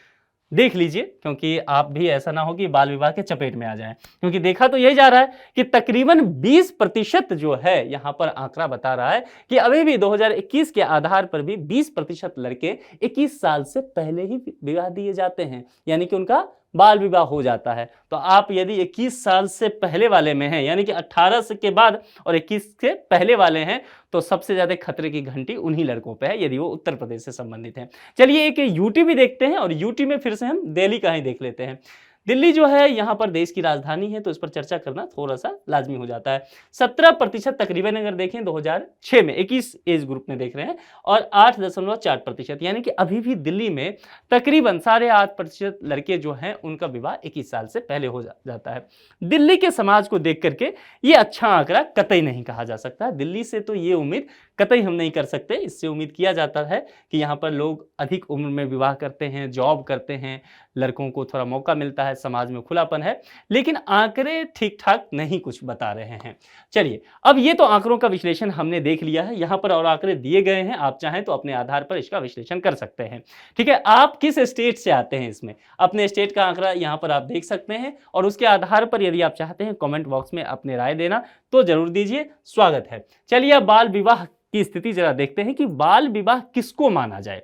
देख लीजिए, क्योंकि आप भी ऐसा ना हो कि बाल विवाह के चपेट में आ जाएं, क्योंकि देखा तो यही जा रहा है कि तकरीबन 20% जो है यहां पर आंकड़ा बता रहा है कि अभी भी 2021 के आधार पर भी 20% लड़के 21 साल से पहले ही विवाह दिए जाते हैं, यानी कि उनका बाल विवाह हो जाता है। तो आप यदि 21 साल से पहले वाले में हैं, यानी कि 18 से के बाद और 21 के पहले वाले हैं, तो सबसे ज्यादा खतरे की घंटी उन्हीं लड़कों पे है, यदि वो उत्तर प्रदेश से संबंधित हैं। चलिए एक यूटी भी देखते हैं, और यूटी में फिर से हम दिल्ली का ही देख लेते हैं। दिल्ली जो है यहाँ पर देश की राजधानी है, तो इस पर चर्चा करना थोड़ा सा लाजमी हो जाता है। 17% तकरीबन अगर देखें 2006 में, 21 एज ग्रुप में देख रहे हैं, और 8.4%, यानी कि अभी भी दिल्ली में तकरीबन 8.5% लड़के जो हैं उनका विवाह 21 साल से पहले हो जाता है। दिल्ली के समाज को देख करके ये अच्छा आंकड़ा कतई नहीं कहा जा सकता। दिल्ली से तो ये उम्मीद कतई हम नहीं कर सकते। इससे उम्मीद किया जाता है कि यहाँ पर लोग अधिक उम्र में विवाह करते हैं, जॉब करते हैं, लड़कों को थोड़ा मौका मिलता है, समाज में खुलापन है, लेकिन आंकड़े ठीक ठाक नहीं कुछ बता रहे हैं। चलिए, अब ये तो आंकड़ों का विश्लेषण हमने देख लिया है, यहाँ पर और आंकड़े दिए गए हैं, आप चाहें तो अपने आधार पर इसका विश्लेषण कर सकते हैं। ठीक है, आप किस स्टेट से आते हैं, इसमें अपने स्टेट का आंकड़ा यहाँ पर आप देख सकते हैं, और उसके आधार पर यदि आप चाहते हैं कमेंट बॉक्स में अपने राय देना तो जरूर दीजिए, स्वागत है। चलिए अब बाल विवाह की स्थिति जरा देखते हैं कि बाल विवाह किसको माना जाए।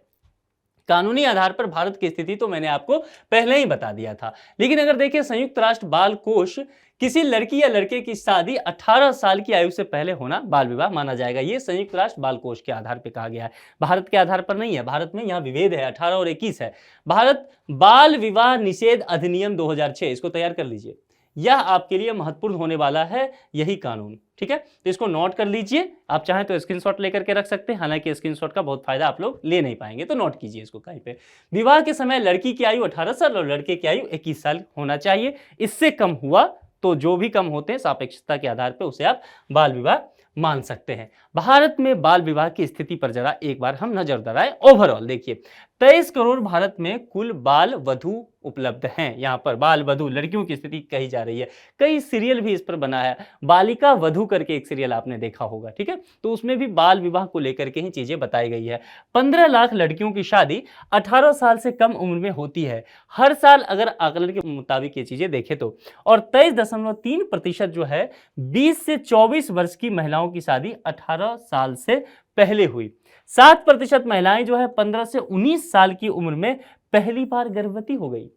कानूनी आधार पर भारत की स्थिति तो मैंने आपको पहले ही बता दिया था, लेकिन अगर देखें संयुक्त राष्ट्र बाल कोष, किसी लड़की या लड़के की शादी 18 साल की आयु से पहले होना बाल विवाह माना जाएगा। ये संयुक्त राष्ट्र बाल कोष के आधार पर कहा गया है, भारत के आधार पर नहीं है। भारत में यहाँ विभेद है, 18 और 21 है। भारत बाल विवाह निषेध अधिनियम 2006, इसको तैयार कर लीजिए, यह आपके लिए महत्वपूर्ण होने वाला है, यही कानून। ठीक है, तो इसको नोट कर लीजिए। आप चाहें तो स्क्रीनशॉट लेकर के रख सकते हैं, हालांकि स्क्रीनशॉट का बहुत फायदा आप लोग ले नहीं पाएंगे, तो नोट कीजिए इसको कहीं पे। विवाह के समय लड़की की आयु 18 साल और लड़के की आयु 21 साल होना चाहिए। इससे कम हुआ तो जो भी कम होते हैं सापेक्षता के आधार पर उसे आप बाल विवाह मान सकते हैं। भारत में बाल विवाह की स्थिति पर जरा एक बार हम नजर दौड़ाएं। ओवरऑल देखिए, 23 करोड़ भारत में कुल बाल वधू उपलब्ध हैं। यहाँ पर बाल वधू लड़कियों की स्थिति कही जा रही है, कई सीरियल भी इस पर बना है, बालिका वधू करके एक सीरियल आपने देखा होगा। ठीक है, तो उसमें भी बाल विवाह को लेकर के ही चीजें बताई गई है। 15 लाख लड़कियों की शादी 18 साल से कम उम्र में होती है हर साल, अगर आकलन के मुताबिक ये चीजें देखें तो, और 23.3% जो है 20 से 24 वर्ष की महिलाओं की शादी 18 साल से पहले हुई। 7% महिलाएं जो है 15 से 19 साल की उम्र में पहली बार गर्भवती हो गई।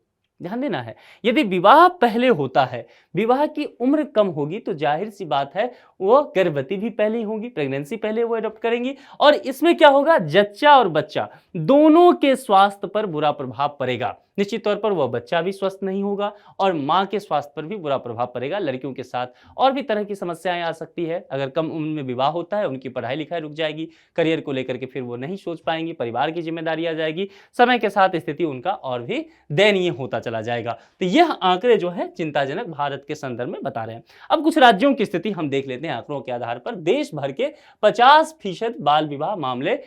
ध्यान देना है, यदि विवाह पहले होता है, विवाह की उम्र कम होगी, तो जाहिर सी बात है वो गर्भवती भी पहले ही होगी, प्रेगनेंसी पहले वो एडॉप्ट करेंगी, और इसमें क्या होगा, जच्चा और बच्चा दोनों के स्वास्थ्य पर बुरा प्रभाव पड़ेगा। निश्चित तौर पर वह बच्चा भी स्वस्थ नहीं होगा और मां के स्वास्थ्य पर भी बुरा प्रभाव पड़ेगा। लड़कियों के साथ और भी तरह की समस्याएं आ सकती है। अगर कम उम्र में विवाह होता है, उनकी पढ़ाई लिखाई रुक जाएगी, करियर को लेकर के फिर वो नहीं सोच पाएंगी, परिवार की जिम्मेदारी आ जाएगी, समय के साथ स्थिति उनका और भी दयनीय होता चला जाएगा। तो यह आंकड़े जो है चिंताजनक भारत के संदर्भ में बता रहे हैं। अब कुछ राज्यों की स्थिति हम देख लेते हैं आंकड़ों के आधार पर। देश भर के 50% बाल विवाह मामले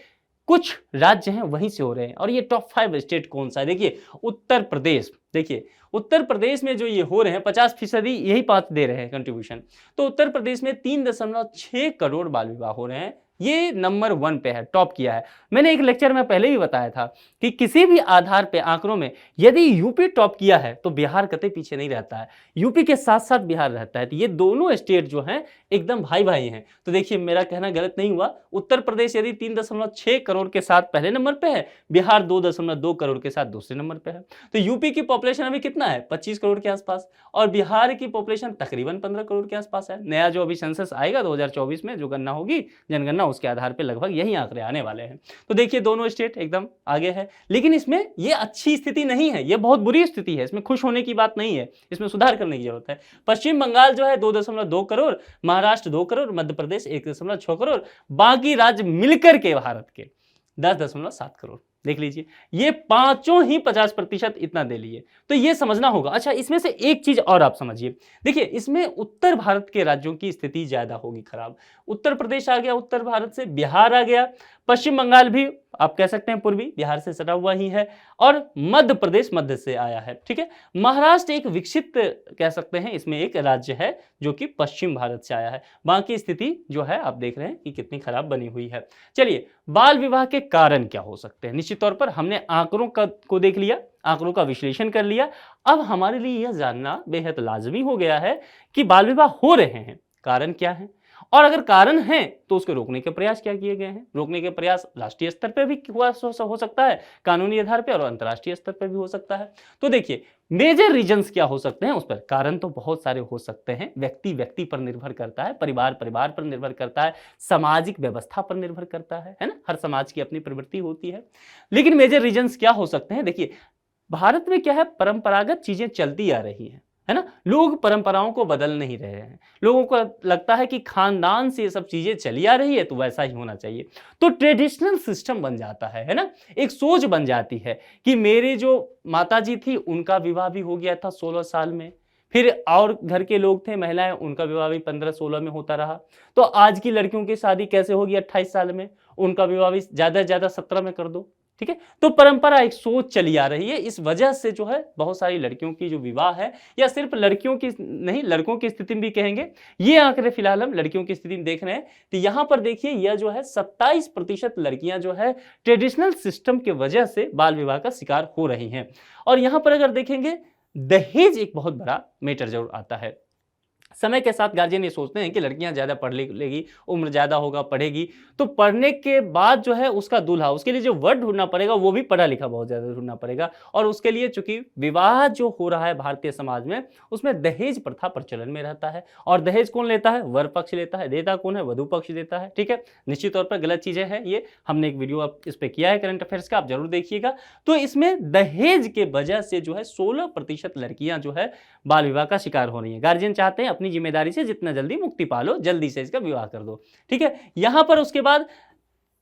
कुछ राज्य हैं वहीं से हो रहे हैं, और ये टॉप 5 स्टेट कौन सा है, देखिए उत्तर प्रदेश। देखिए उत्तर प्रदेश में जो ये हो रहे हैं 50%, यही 5 दे रहे हैं कंट्रीब्यूशन। तो उत्तर प्रदेश में 3.6 करोड़ बाल विवाह हो रहे हैं ये नंबर 1 पे है, टॉप किया है। मैंने एक लेक्चर में पहले भी बताया था कि किसी भी आधार पे आंकड़ों में यदि यूपी टॉप किया है तो बिहार कतई पीछे नहीं रहता है, यूपी के साथ साथ बिहार रहता है। तो ये दोनों स्टेट जो हैं एकदम भाई भाई हैं। तो देखिए मेरा कहना गलत नहीं हुआ, उत्तर प्रदेश यदि 3.6 करोड़ के साथ पहले नंबर पे है, बिहार 2.2 करोड़ के साथ दूसरे नंबर पे है। तो यूपी की पॉपुलेशन अभी कितना है, 25 करोड़ के आसपास, और बिहार की पॉपुलेशन तकरीबन 15 करोड़ के आसपास है। नया जो अभी सेंसस आएगा 2024 में जो गणना होगी, जनगणना, उसके आधार पर लगभग यही आंकड़े आने वाले हैं। तो देखिए दोनों स्टेट एकदम आगे है, लेकिन इसमें ये अच्छी स्थिति नहीं है, ये बहुत बुरी स्थिति है, इसमें खुश होने की बात नहीं है, इसमें सुधार करने की जरूरत है। पश्चिम बंगाल जो है 2.2 करोड़, महाराष्ट्र 2 करोड़, मध्य प्रदेश 1.6 करोड़, बाकी राज्य मिलकर के भारत के 10.7 करोड़। देख लीजिए ये पांचों ही 50% इतना दे लिए, तो ये समझना होगा। अच्छा, इसमें से एक चीज और आप समझिए, देखिए इसमें उत्तर भारत के राज्यों की स्थिति ज्यादा होगी खराब। उत्तर प्रदेश आ गया उत्तर भारत से, बिहार आ गया, पश्चिम बंगाल भी आप कह सकते हैं पूर्वी बिहार से सटा हुआ ही है, और मध्य प्रदेश मध्य से आया है, ठीक है। महाराष्ट्र एक विकसित कह सकते हैं इसमें एक राज्य है जो कि पश्चिम भारत से आया है। बाकी स्थिति जो है आप देख रहे हैं कि कितनी खराब बनी हुई है। चलिए, बाल विवाह के कारण क्या हो सकते हैं। निश्चित तौर पर हमने आंकड़ों को देख लिया, आंकड़ों का विश्लेषण कर लिया। अब हमारे लिए यह जानना बेहद लाजमी हो गया है कि बाल विवाह हो रहे हैं, कारण क्या है, और अगर कारण है तो उसको रोकने के प्रयास क्या किए गए हैं। रोकने के प्रयास राष्ट्रीय स्तर पर भी हो सकता है कानूनी आधार पर, और अंतर्राष्ट्रीय स्तर पर भी हो सकता है। तो देखिए मेजर रीजंस क्या हो सकते हैं उस पर, कारण तो बहुत सारे हो सकते हैं, व्यक्ति व्यक्ति पर निर्भर करता है, परिवार परिवार पर निर्भर करता है, सामाजिक व्यवस्था पर निर्भर करता है ना, हर समाज की अपनी प्रवृत्ति होती है। लेकिन मेजर रीजंस क्या हो सकते हैं, देखिए भारत में क्या है, परंपरागत चीजें चलती आ रही हैं, है ना, लोग परंपराओं को बदल नहीं रहे हैं। लोगों को लगता है कि खानदान से ये सब चीजें चली आ रही है तो वैसा ही होना चाहिए, तो ट्रेडिशनल सिस्टम बन जाता है ना, एक सोच बन जाती है कि मेरे जो माताजी थी उनका विवाह भी हो गया था 16 साल में, फिर और घर के लोग थे महिलाएं, उनका विवाह भी 15-16 में होता रहा, तो आज की लड़कियों की शादी कैसे होगी 28 साल में, उनका विवाह भी ज्यादा से ज्यादा 17 में कर दो, ठीक है। तो परंपरा एक सोच चली आ रही है, इस वजह से जो है बहुत सारी लड़कियों की जो विवाह है, या सिर्फ लड़कियों की नहीं लड़कों की स्थिति में भी कहेंगे, ये आंकड़े फिलहाल हम लड़कियों की स्थिति में देख रहे हैं। तो यहां पर देखिए यह जो है 27% लड़कियां जो है ट्रेडिशनल सिस्टम की वजह से बाल विवाह का शिकार हो रही हैं। और यहां पर अगर देखेंगे दहेज एक बहुत बड़ा मैटर जरूर आता है। समय के साथ गार्जियन ये सोचते हैं कि लड़कियां ज्यादा पढ़ लेगी, उम्र ज्यादा होगा, पढ़ेगी, तो पढ़ने के बाद जो है उसका दूल्हा, उसके लिए जो वर्ड ढूंढना पड़ेगा वो भी पढ़ा लिखा बहुत ज्यादा ढूंढना पड़ेगा। और उसके लिए चूंकि विवाह जो हो रहा है भारतीय समाज में, उसमें दहेज प्रथा प्रचलन में रहता है। और दहेज कौन लेता है, वर पक्ष लेता है, देता कौन है, वधु पक्ष देता है, ठीक है। निश्चित तौर पर गलत चीजें हैं ये, हमने एक वीडियो इस पे किया है करंट अफेयर्स का, आप जरूर देखिएगा। तो इसमें दहेज के वजह से जो है 16% लड़कियां जो है बाल विवाह का शिकार हो रही है। गार्जियन चाहते हैं अपनी जिम्मेदारी से जितना जल्दी मुक्ति पालो, जल्दी से इसका विवाह कर दो, ठीक है। यहां पर उसके बाद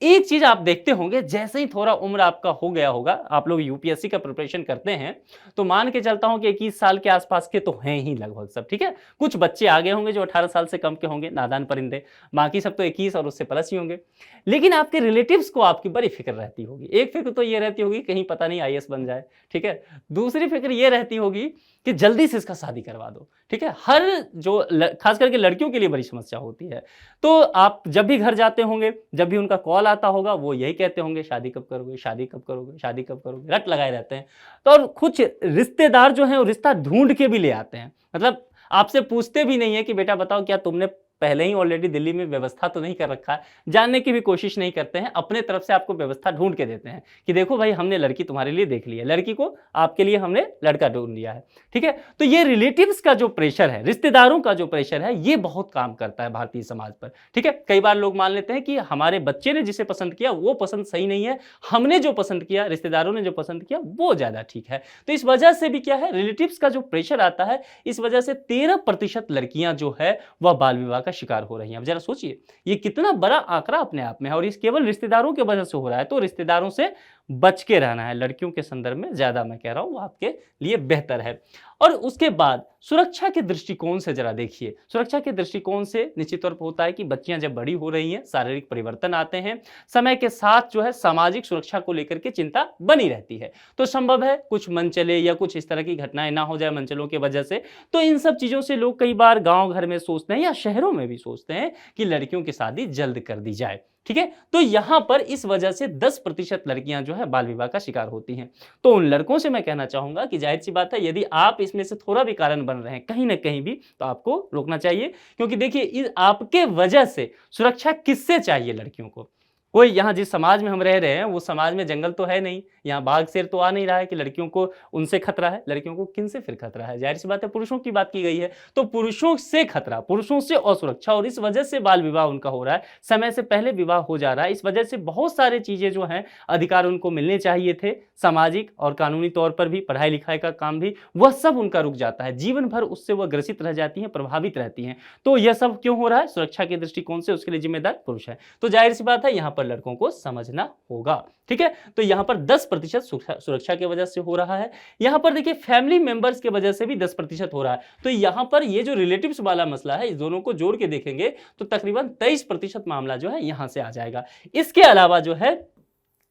एक चीज आप देखते होंगे, जैसे ही थोड़ा उम्र आपका हो गया होगा, आप लोग यूपीएससी का प्रिपरेशन करते हैं, तो मान के चलता हूं कि 21 साल के आसपास के तो हैं ही लगभग सब, ठीक है। कुछ बच्चे आगे होंगे जो 18 साल से कम के होंगे, नादान परिंदे, बाकी सब तो 21 और उससे प्लस ही होंगे। लेकिन आपके रिलेटिव्स को आपकी बड़ी फिक्र रहती होगी। एक फिक्र तो ये रहती होगी कहीं पता नहीं आईएएस बन जाए, ठीक है। दूसरी फिक्र ये रहती होगी कि जल्दी से इसका शादी करवा दो, ठीक है। हर जो खास करके लड़कियों के लिए बड़ी समस्या होती है। तो आप जब भी घर जाते होंगे, जब भी उनका कॉल आता होगा, वो यही कहते होंगे शादी कब करोगे, शादी कब करोगे, शादी कब करोगे, रट लगाए रहते हैं। तो और कुछ रिश्तेदार जो हैं वो रिश्ता ढूंढ के भी ले आते हैं, मतलब आपसे पूछते भी नहीं है कि बेटा बताओ क्या तुमने पहले ही ऑलरेडी दिल्ली में व्यवस्था तो नहीं कर रखा है, जानने की भी कोशिश नहीं करते हैं, अपने तरफ से आपको व्यवस्था ढूंढ के देते हैं कि देखो भाई हमने लड़की तुम्हारे लिए देख ली है, लड़की को आपके लिए हमने लड़का ढूंढ लिया है, ठीक है। तो ये रिलेटिव्स का जो प्रेशर है, रिश्तेदारों का जो प्रेशर है, ये बहुत काम करता है भारतीय समाज पर, ठीक है। कई बार लोग मान लेते हैं कि हमारे बच्चे ने जिसे पसंद किया वो पसंद सही नहीं है, हमने जो पसंद किया, रिश्तेदारों ने जो पसंद किया वो ज्यादा ठीक है। तो इस वजह से भी क्या है, रिलेटिव्स का जो प्रेशर आता है, इस वजह से 13% लड़कियां जो है वह बाल विवाह का शिकार हो रही हैं। अब जरा सोचिए ये कितना बड़ा आंकड़ा अपने आप में है, और इस केवल रिश्तेदारों की वजह से हो रहा है। तो रिश्तेदारों से बच के रहना है, लड़कियों के संदर्भ में ज्यादा मैं कह रहा हूं वो आपके लिए बेहतर है। और उसके बाद सुरक्षा के दृष्टिकोण से जरा देखिए, सुरक्षा के दृष्टिकोण से निश्चित तौर पर होता है कि बच्चियां जब बड़ी हो रही हैं, शारीरिक परिवर्तन आते हैं, समय के साथ जो है सामाजिक सुरक्षा को लेकर के चिंता बनी रहती है। तो संभव है कुछ मनचले या कुछ इस तरह की घटनाएं ना हो जाए मनचलों की वजह से। तो इन सब चीजों से लोग कई बार गांव घर में सोचते हैं या शहरों में भी सोचते हैं कि लड़कियों की शादी जल्द कर दी जाए, ठीक है। तो यहां पर इस वजह से 10% लड़कियां जो है बाल विवाह का शिकार होती हैं। तो उन लड़कों से मैं कहना चाहूंगा कि जाहिर सी बात है, यदि आप इसमें से थोड़ा भी कारण बन रहे हैं कहीं ना कहीं भी, तो आपको रोकना चाहिए। क्योंकि देखिए, आपके वजह से सुरक्षा किससे चाहिए लड़कियों को? कोई यहाँ जिस समाज में हम रह रहे हैं वो समाज में जंगल तो है नहीं, यहाँ बाघ शेर तो आ नहीं रहा है कि लड़कियों को उनसे खतरा है। लड़कियों को किन से फिर खतरा है? जाहिर सी बात है, पुरुषों की बात की गई है, तो पुरुषों से खतरा, पुरुषों से असुरक्षा, और इस वजह से बाल विवाह उनका हो रहा है, समय से पहले विवाह हो जा रहा है। इस वजह से बहुत सारी चीजें जो हैं, अधिकार उनको मिलने चाहिए थे, सामाजिक और कानूनी तौर पर भी, पढ़ाई लिखाई का काम भी, वह सब उनका रुक जाता है। जीवन भर उससे वह ग्रसित रह जाती हैं, प्रभावित रहती हैं। तो यह सब क्यों हो रहा है? सुरक्षा के दृष्टिकोण से उसके लिए जिम्मेदार पुरुष है। तो जाहिर सी बात है, यहां पर लड़कों को समझना होगा। ठीक है, तो यहां पर 10% सुरक्षा की वजह से हो रहा है। यहां पर देखिए, फैमिली मेंबर्स की वजह से भी 10% हो रहा है। तो यहां पर ये जो रिलेटिव्स वाला मसला है, इस दोनों को जोड़ के देखेंगे तो तकरीबन 23% मामला जो है यहां से आ जाएगा। इसके अलावा जो है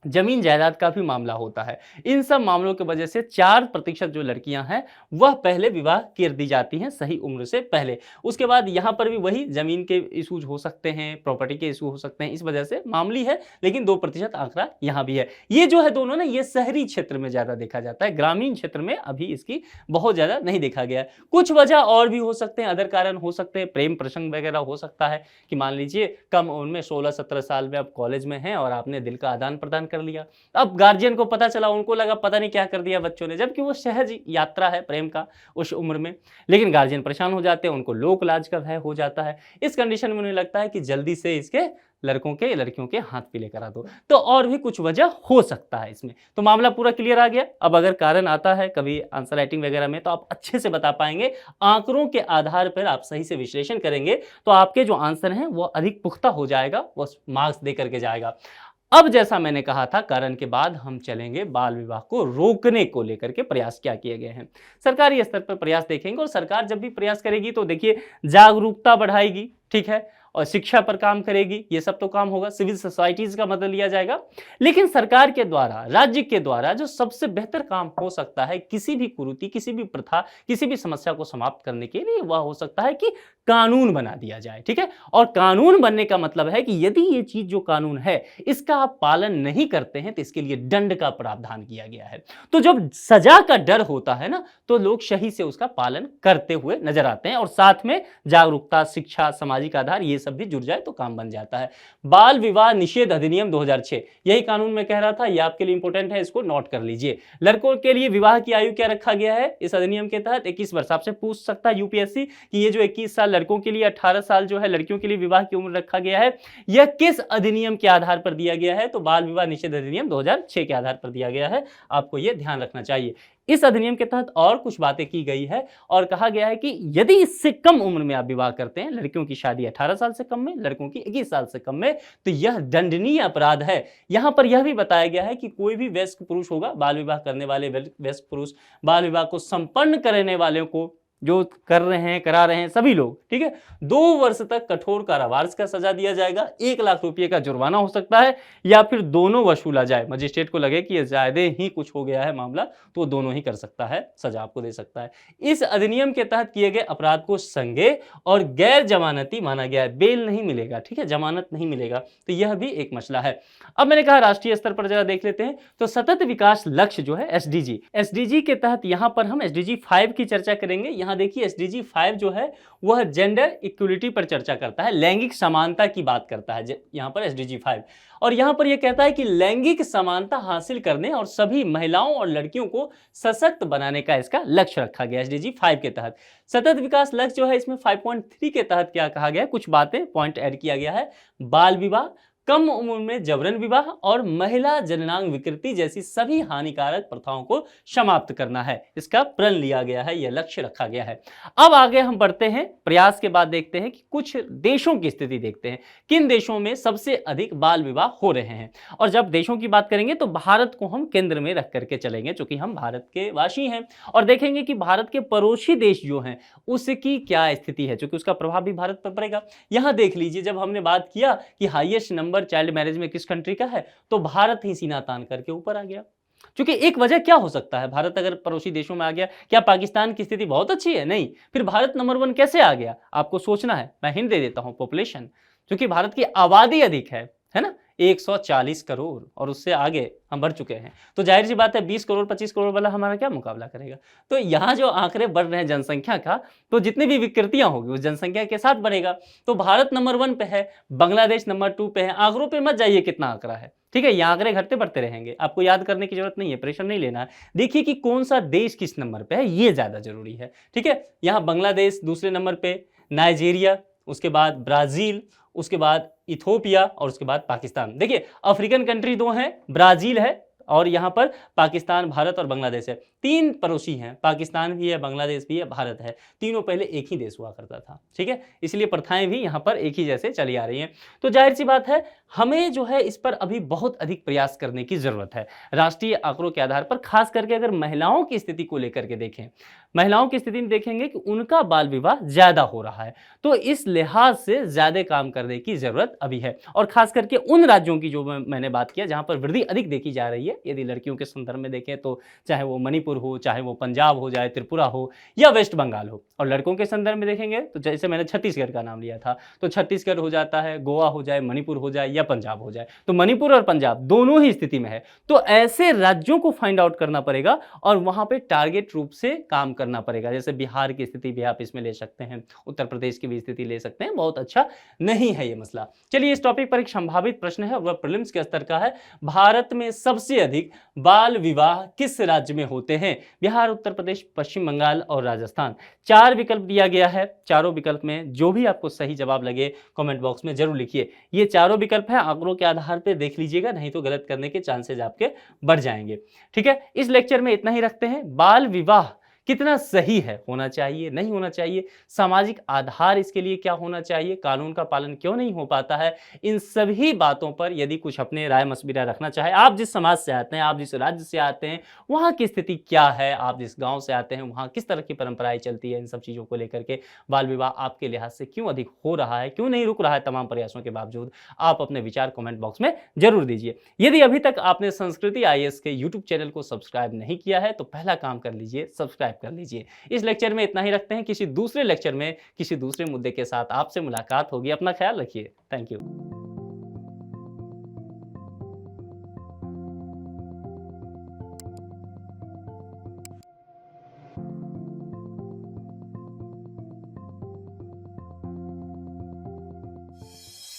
जमीन जायदाद का भी मामला होता है। इन सब मामलों की वजह से 4% जो लड़कियां हैं वह पहले विवाह कर दी जाती हैं सही उम्र से पहले। उसके बाद यहां पर भी वही जमीन के इशूज हो सकते हैं, प्रॉपर्टी के इशू हो सकते हैं, इस वजह से मामूली है, लेकिन 2% आंकड़ा यहां भी है। ये जो है दोनों ना, ये शहरी क्षेत्र में ज्यादा देखा जाता है, ग्रामीण क्षेत्र में अभी इसकी बहुत ज्यादा नहीं देखा गया है। कुछ वजह और भी हो सकते हैं, अदर कारण हो सकते हैं, प्रेम प्रसंग वगैरह हो सकता है कि मान लीजिए कम उम्र में 16-17 साल में आप कॉलेज में हैं और आपने दिल का आदान प्रदान कर लिया। अब गार्जियन को पता चला, उनको लगा पता नहीं क्या कर दिया बच्चों ने, जबकि वो सहज यात्रा है प्रेम का उस उम्र में। लेकिन गार्जियन परेशान हो जाते हैं, उनको लोक लाज का भय हो जाता है। इस कंडीशन में उन्हें लगता है कि जल्दी से इसके लड़कों के लड़कियों के हाथ पीले करा दो। तो और भी कुछ वजह हो सकता है इसमें। तो मामला पूरा क्लियर आ गया। अब अगर कारण आता है कभी आंसर राइटिंग वगैरह में, तो आप अच्छे से बता पाएंगे। आंकड़ों के आधार पर आप सही से विश्लेषण करेंगे तो आपके जो आंसर हैं वो अधिक पुख्ता हो जाएगा, वो मार्क्स दे करके जाएगा। अब जैसा मैंने कहा था, कारण के बाद हम चलेंगे बाल विवाह को रोकने को लेकर के प्रयास क्या किए गए हैं। सरकारी स्तर पर प्रयास देखेंगे, और सरकार जब भी प्रयास करेगी तो देखिए, जागरूकता बढ़ाएगी, ठीक है, और शिक्षा पर काम करेगी, ये सब तो काम होगा, सिविल सोसाइटीज का मदद लिया जाएगा। लेकिन सरकार के द्वारा, राज्य के द्वारा जो सबसे बेहतर काम हो सकता है किसी भी कुरीति, किसी भी प्रथा, किसी भी समस्या को समाप्त करने के लिए, वह हो सकता है कि कानून बना दिया जाए। ठीक है, और कानून बनने का मतलब है कि यदि ये चीज जो कानून है इसका आप पालन नहीं करते हैं तो इसके लिए दंड का प्रावधान किया गया है। तो जब सजा का डर होता है ना, तो लोग सही से उसका पालन करते हुए नजर आते हैं, और साथ में जागरूकता, शिक्षा, सामाजिक आधार, ये सब भी जुड़ जाए तो काम बन जाता है। बाल विवाह निषेध अधिनियम 2006, यही कानून में कह रहा था, ये आपके लिए इंपॉर्टेंट है, इसको नोट कर लीजिए। लड़कों के लिए विवाह की आयु क्या रखा गया है इस अधिनियम के तहत? 21 वर्ष। आपसे पूछ सकता है यूपीएससी कि ये जो 21 साल लड़कों के लिए, 18 साल जो है लड़कियों के लिए विवाह की उम्र रखा गया है, यह किस अधिनियम के आधार पर दिया गया है? तो बाल विवाह निषेध अधिनियम 2006 के आधार पर दिया गया है। आपको यह ध्यान रखना चाहिए। इस अधिनियम के तहत और कुछ बातें की गई है, और कहा गया है कि यदि इससे कम उम्र में आप विवाह करते हैं, लड़कियों की शादी 18 साल से कम में, लड़कों की 21 साल से कम में, तो यह दंडनीय अपराध है। यहां पर यह भी बताया गया है कि कोई भी वयस्क पुरुष होगा, बाल विवाह करने वाले वयस्क पुरुष, बाल विवाह को संपन्न करने वालों को, जो कर रहे हैं, करा रहे हैं, सभी लोग, ठीक है, 2 वर्ष तक कठोर कारावास का सजा दिया जाएगा, 1 लाख रुपए का जुर्माना हो सकता है, या फिर दोनों वसूला जाए। मजिस्ट्रेट को लगे कि ज्यादा ही कुछ हो गया है मामला, तो दोनों ही कर सकता है, सजा आपको दे सकता है। इस अधिनियम के तहत किए गए अपराध को संज्ञेय और गैर जमानती माना गया है। बेल नहीं मिलेगा, ठीक है, जमानत नहीं मिलेगा, तो यह भी एक मसला है। अब मैंने कहा राष्ट्रीय स्तर पर जरा देख लेते हैं, तो सतत विकास लक्ष्य जो है एसडीजी के तहत यहां पर हम एसडीजी 5 की चर्चा करेंगे। यहां देखिए, एसडीजी 5 जो है वह जेंडर इक्वलिटी पर चर्चा करता है, लैंगिक समानता की बात करता है यहां पर एसडीजी 5। और यहां पर यह कहता है कि लैंगिक समानता हासिल करने और सभी महिलाओं और लड़कियों को सशक्त बनाने का इसका लक्ष्य रखा गया एसडीजी 5 के तहत। सतत विकास लक्ष्य जो है इसमें 5.3 के तहत क्या कहा गया है, कुछ बातें पॉइंट ऐड किया गया है। बाल विवाह, कम उम्र में जबरन विवाह और महिला जननांग विकृति जैसी सभी हानिकारक प्रथाओं को समाप्त करना है, इसका प्रण लिया गया है, यह लक्ष्य रखा गया है। अब आगे हम बढ़ते हैं, प्रयास के बाद देखते हैं कि कुछ देशों की स्थिति देखते हैं, किन देशों में सबसे अधिक बाल विवाह हो रहे हैं। और जब देशों की बात करेंगे तो भारत को हम केंद्र में रख करके चलेंगे, क्योंकि हम भारत के वासी हैं, और देखेंगे कि भारत के पड़ोसी देश जो हैं उसकी क्या स्थिति है, क्योंकि उसका प्रभाव भी भारत पर पड़ेगा। यहां देख लीजिए, जब हमने बात किया कि हाईएस्ट नंबर चाइल्ड मैरिज में किस कंट्री का है, तो भारत ही सीना तान करके ऊपर आ गया। क्योंकि एक वजह क्या हो सकता है, भारत अगर पड़ोसी देशों में आ गया, क्या पाकिस्तान की स्थिति बहुत अच्छी है? नहीं, फिर भारत नंबर 1 कैसे आ गया? आपको सोचना है। मैं हिंट दे देता हूं, पॉपुलेशन, क्योंकि भारत की आबादी अधिक है, है ना, 140 करोड़, और उससे आगे हम बढ़ चुके हैं। तो जाहिर सी बात है 20 करोड़ 25 करोड़ वाला हमारा क्या मुकाबला करेगा। तो यहाँ जो आंकड़े बढ़ रहे हैं जनसंख्या का, तो जितनी भी विकृतियां होगी उस जनसंख्या के साथ बढ़ेगा। तो भारत नंबर 1 पे है, बांग्लादेश नंबर 2 पे है। आंकड़ों पे मत जाइए कितना आंकड़ा है, ठीक है, ये आंकड़े घटते बढ़ते रहेंगे, आपको याद करने की जरूरत नहीं है, प्रेशर नहीं लेना है। देखिए कि कौन सा देश किस नंबर पे है, ये ज्यादा जरूरी है, ठीक है। यहाँ बांग्लादेश दूसरे नंबर पे, नाइजीरिया, उसके बाद ब्राजील, उसके बाद इथोपिया और उसके बाद पाकिस्तान। देखिए अफ्रीकन कंट्री 2 हैं, ब्राजील है और यहाँ पर पाकिस्तान, भारत और बांग्लादेश है। 3 पड़ोसी हैं, पाकिस्तान भी है, बांग्लादेश भी है, भारत है। तीनों पहले एक ही देश हुआ करता था, ठीक है, इसलिए प्रथाएं भी यहाँ पर एक ही जैसे चली आ रही हैं। तो जाहिर सी बात है हमें जो है इस पर अभी बहुत अधिक प्रयास करने की जरूरत है राष्ट्रीय आंकड़ों के आधार पर। खास करके अगर महिलाओं की स्थिति को लेकर के देखें, महिलाओं की स्थिति में देखेंगे कि उनका बाल विवाह ज्यादा हो रहा है, तो इस लिहाज से ज्यादा काम करने की जरूरत अभी है। और खास करके उन राज्यों की जो मैंने बात किया जहां पर वृद्धि अधिक देखी जा रही है, यदि लड़कियों के संदर्भ में देखें तो चाहे वो मणिपुर हो, चाहे वो पंजाब हो जाए, त्रिपुरा हो या वेस्ट बंगाल हो। और लड़कों के संदर्भ में देखेंगे तो जैसे मैंने छत्तीसगढ़ का नाम लिया था, तो छत्तीसगढ़ हो जाता है, गोवा हो जाए, मणिपुर हो जाए या पंजाब हो जाए। तो मणिपुर और पंजाब दोनों ही स्थिति में है। तो ऐसे राज्यों को फाइंड आउट करना पड़ेगा और वहां पे टारगेट रूप से काम करना पड़ेगा। जैसे बिहार की स्थिति भी आप इसमें ले सकते हैं, उत्तर प्रदेश की भी स्थिति ले सकते हैं, बहुत अच्छा नहीं है ये मसला। चलिए इस टॉपिक पर एक संभावित प्रश्न है, वह प्रीलिम्स के स्तर का है। भारत में सबसे अधिक बाल विवाह किस राज्य में होते हैं? बिहार, उत्तर प्रदेश, पश्चिम बंगाल और राजस्थान। 4 विकल्प दिया गया है, चारों विकल्प में जो भी आपको सही जवाब लगे कमेंट बॉक्स में जरूर लिखिए। ये चारों विकल्प है, आंकड़ों के आधार पे देख लीजिएगा, नहीं तो गलत करने के चांसेस आपके बढ़ जाएंगे, ठीक है। इस लेक्चर में इतना ही रखते हैं। बाल विवाह कितना सही है, होना चाहिए, नहीं होना चाहिए, सामाजिक आधार इसके लिए क्या होना चाहिए, कानून का पालन क्यों नहीं हो पाता है, इन सभी बातों पर यदि कुछ अपने राय मशविरा रखना चाहे, आप जिस समाज से आते हैं, आप जिस राज्य से आते हैं, वहाँ की स्थिति क्या है, आप जिस गांव से आते हैं वहाँ किस तरह की परंपराएं चलती है, इन सब चीज़ों को लेकर के बाल विवाह आपके लिहाज से क्यों अधिक हो रहा है, क्यों नहीं रुक रहा है तमाम प्रयासों के बावजूद, आप अपने विचार कमेंट बॉक्स में जरूर दीजिए। यदि अभी तक आपने संस्कृति IAS के यूट्यूब चैनल को सब्सक्राइब नहीं किया है तो पहला काम कर लीजिए, सब्सक्राइब कर लीजिए। इस लेक्चर में इतना ही रखते हैं, किसी दूसरे लेक्चर में किसी दूसरे मुद्दे के साथ आपसे मुलाकात होगी। अपना ख्याल रखिए, थैंक यू।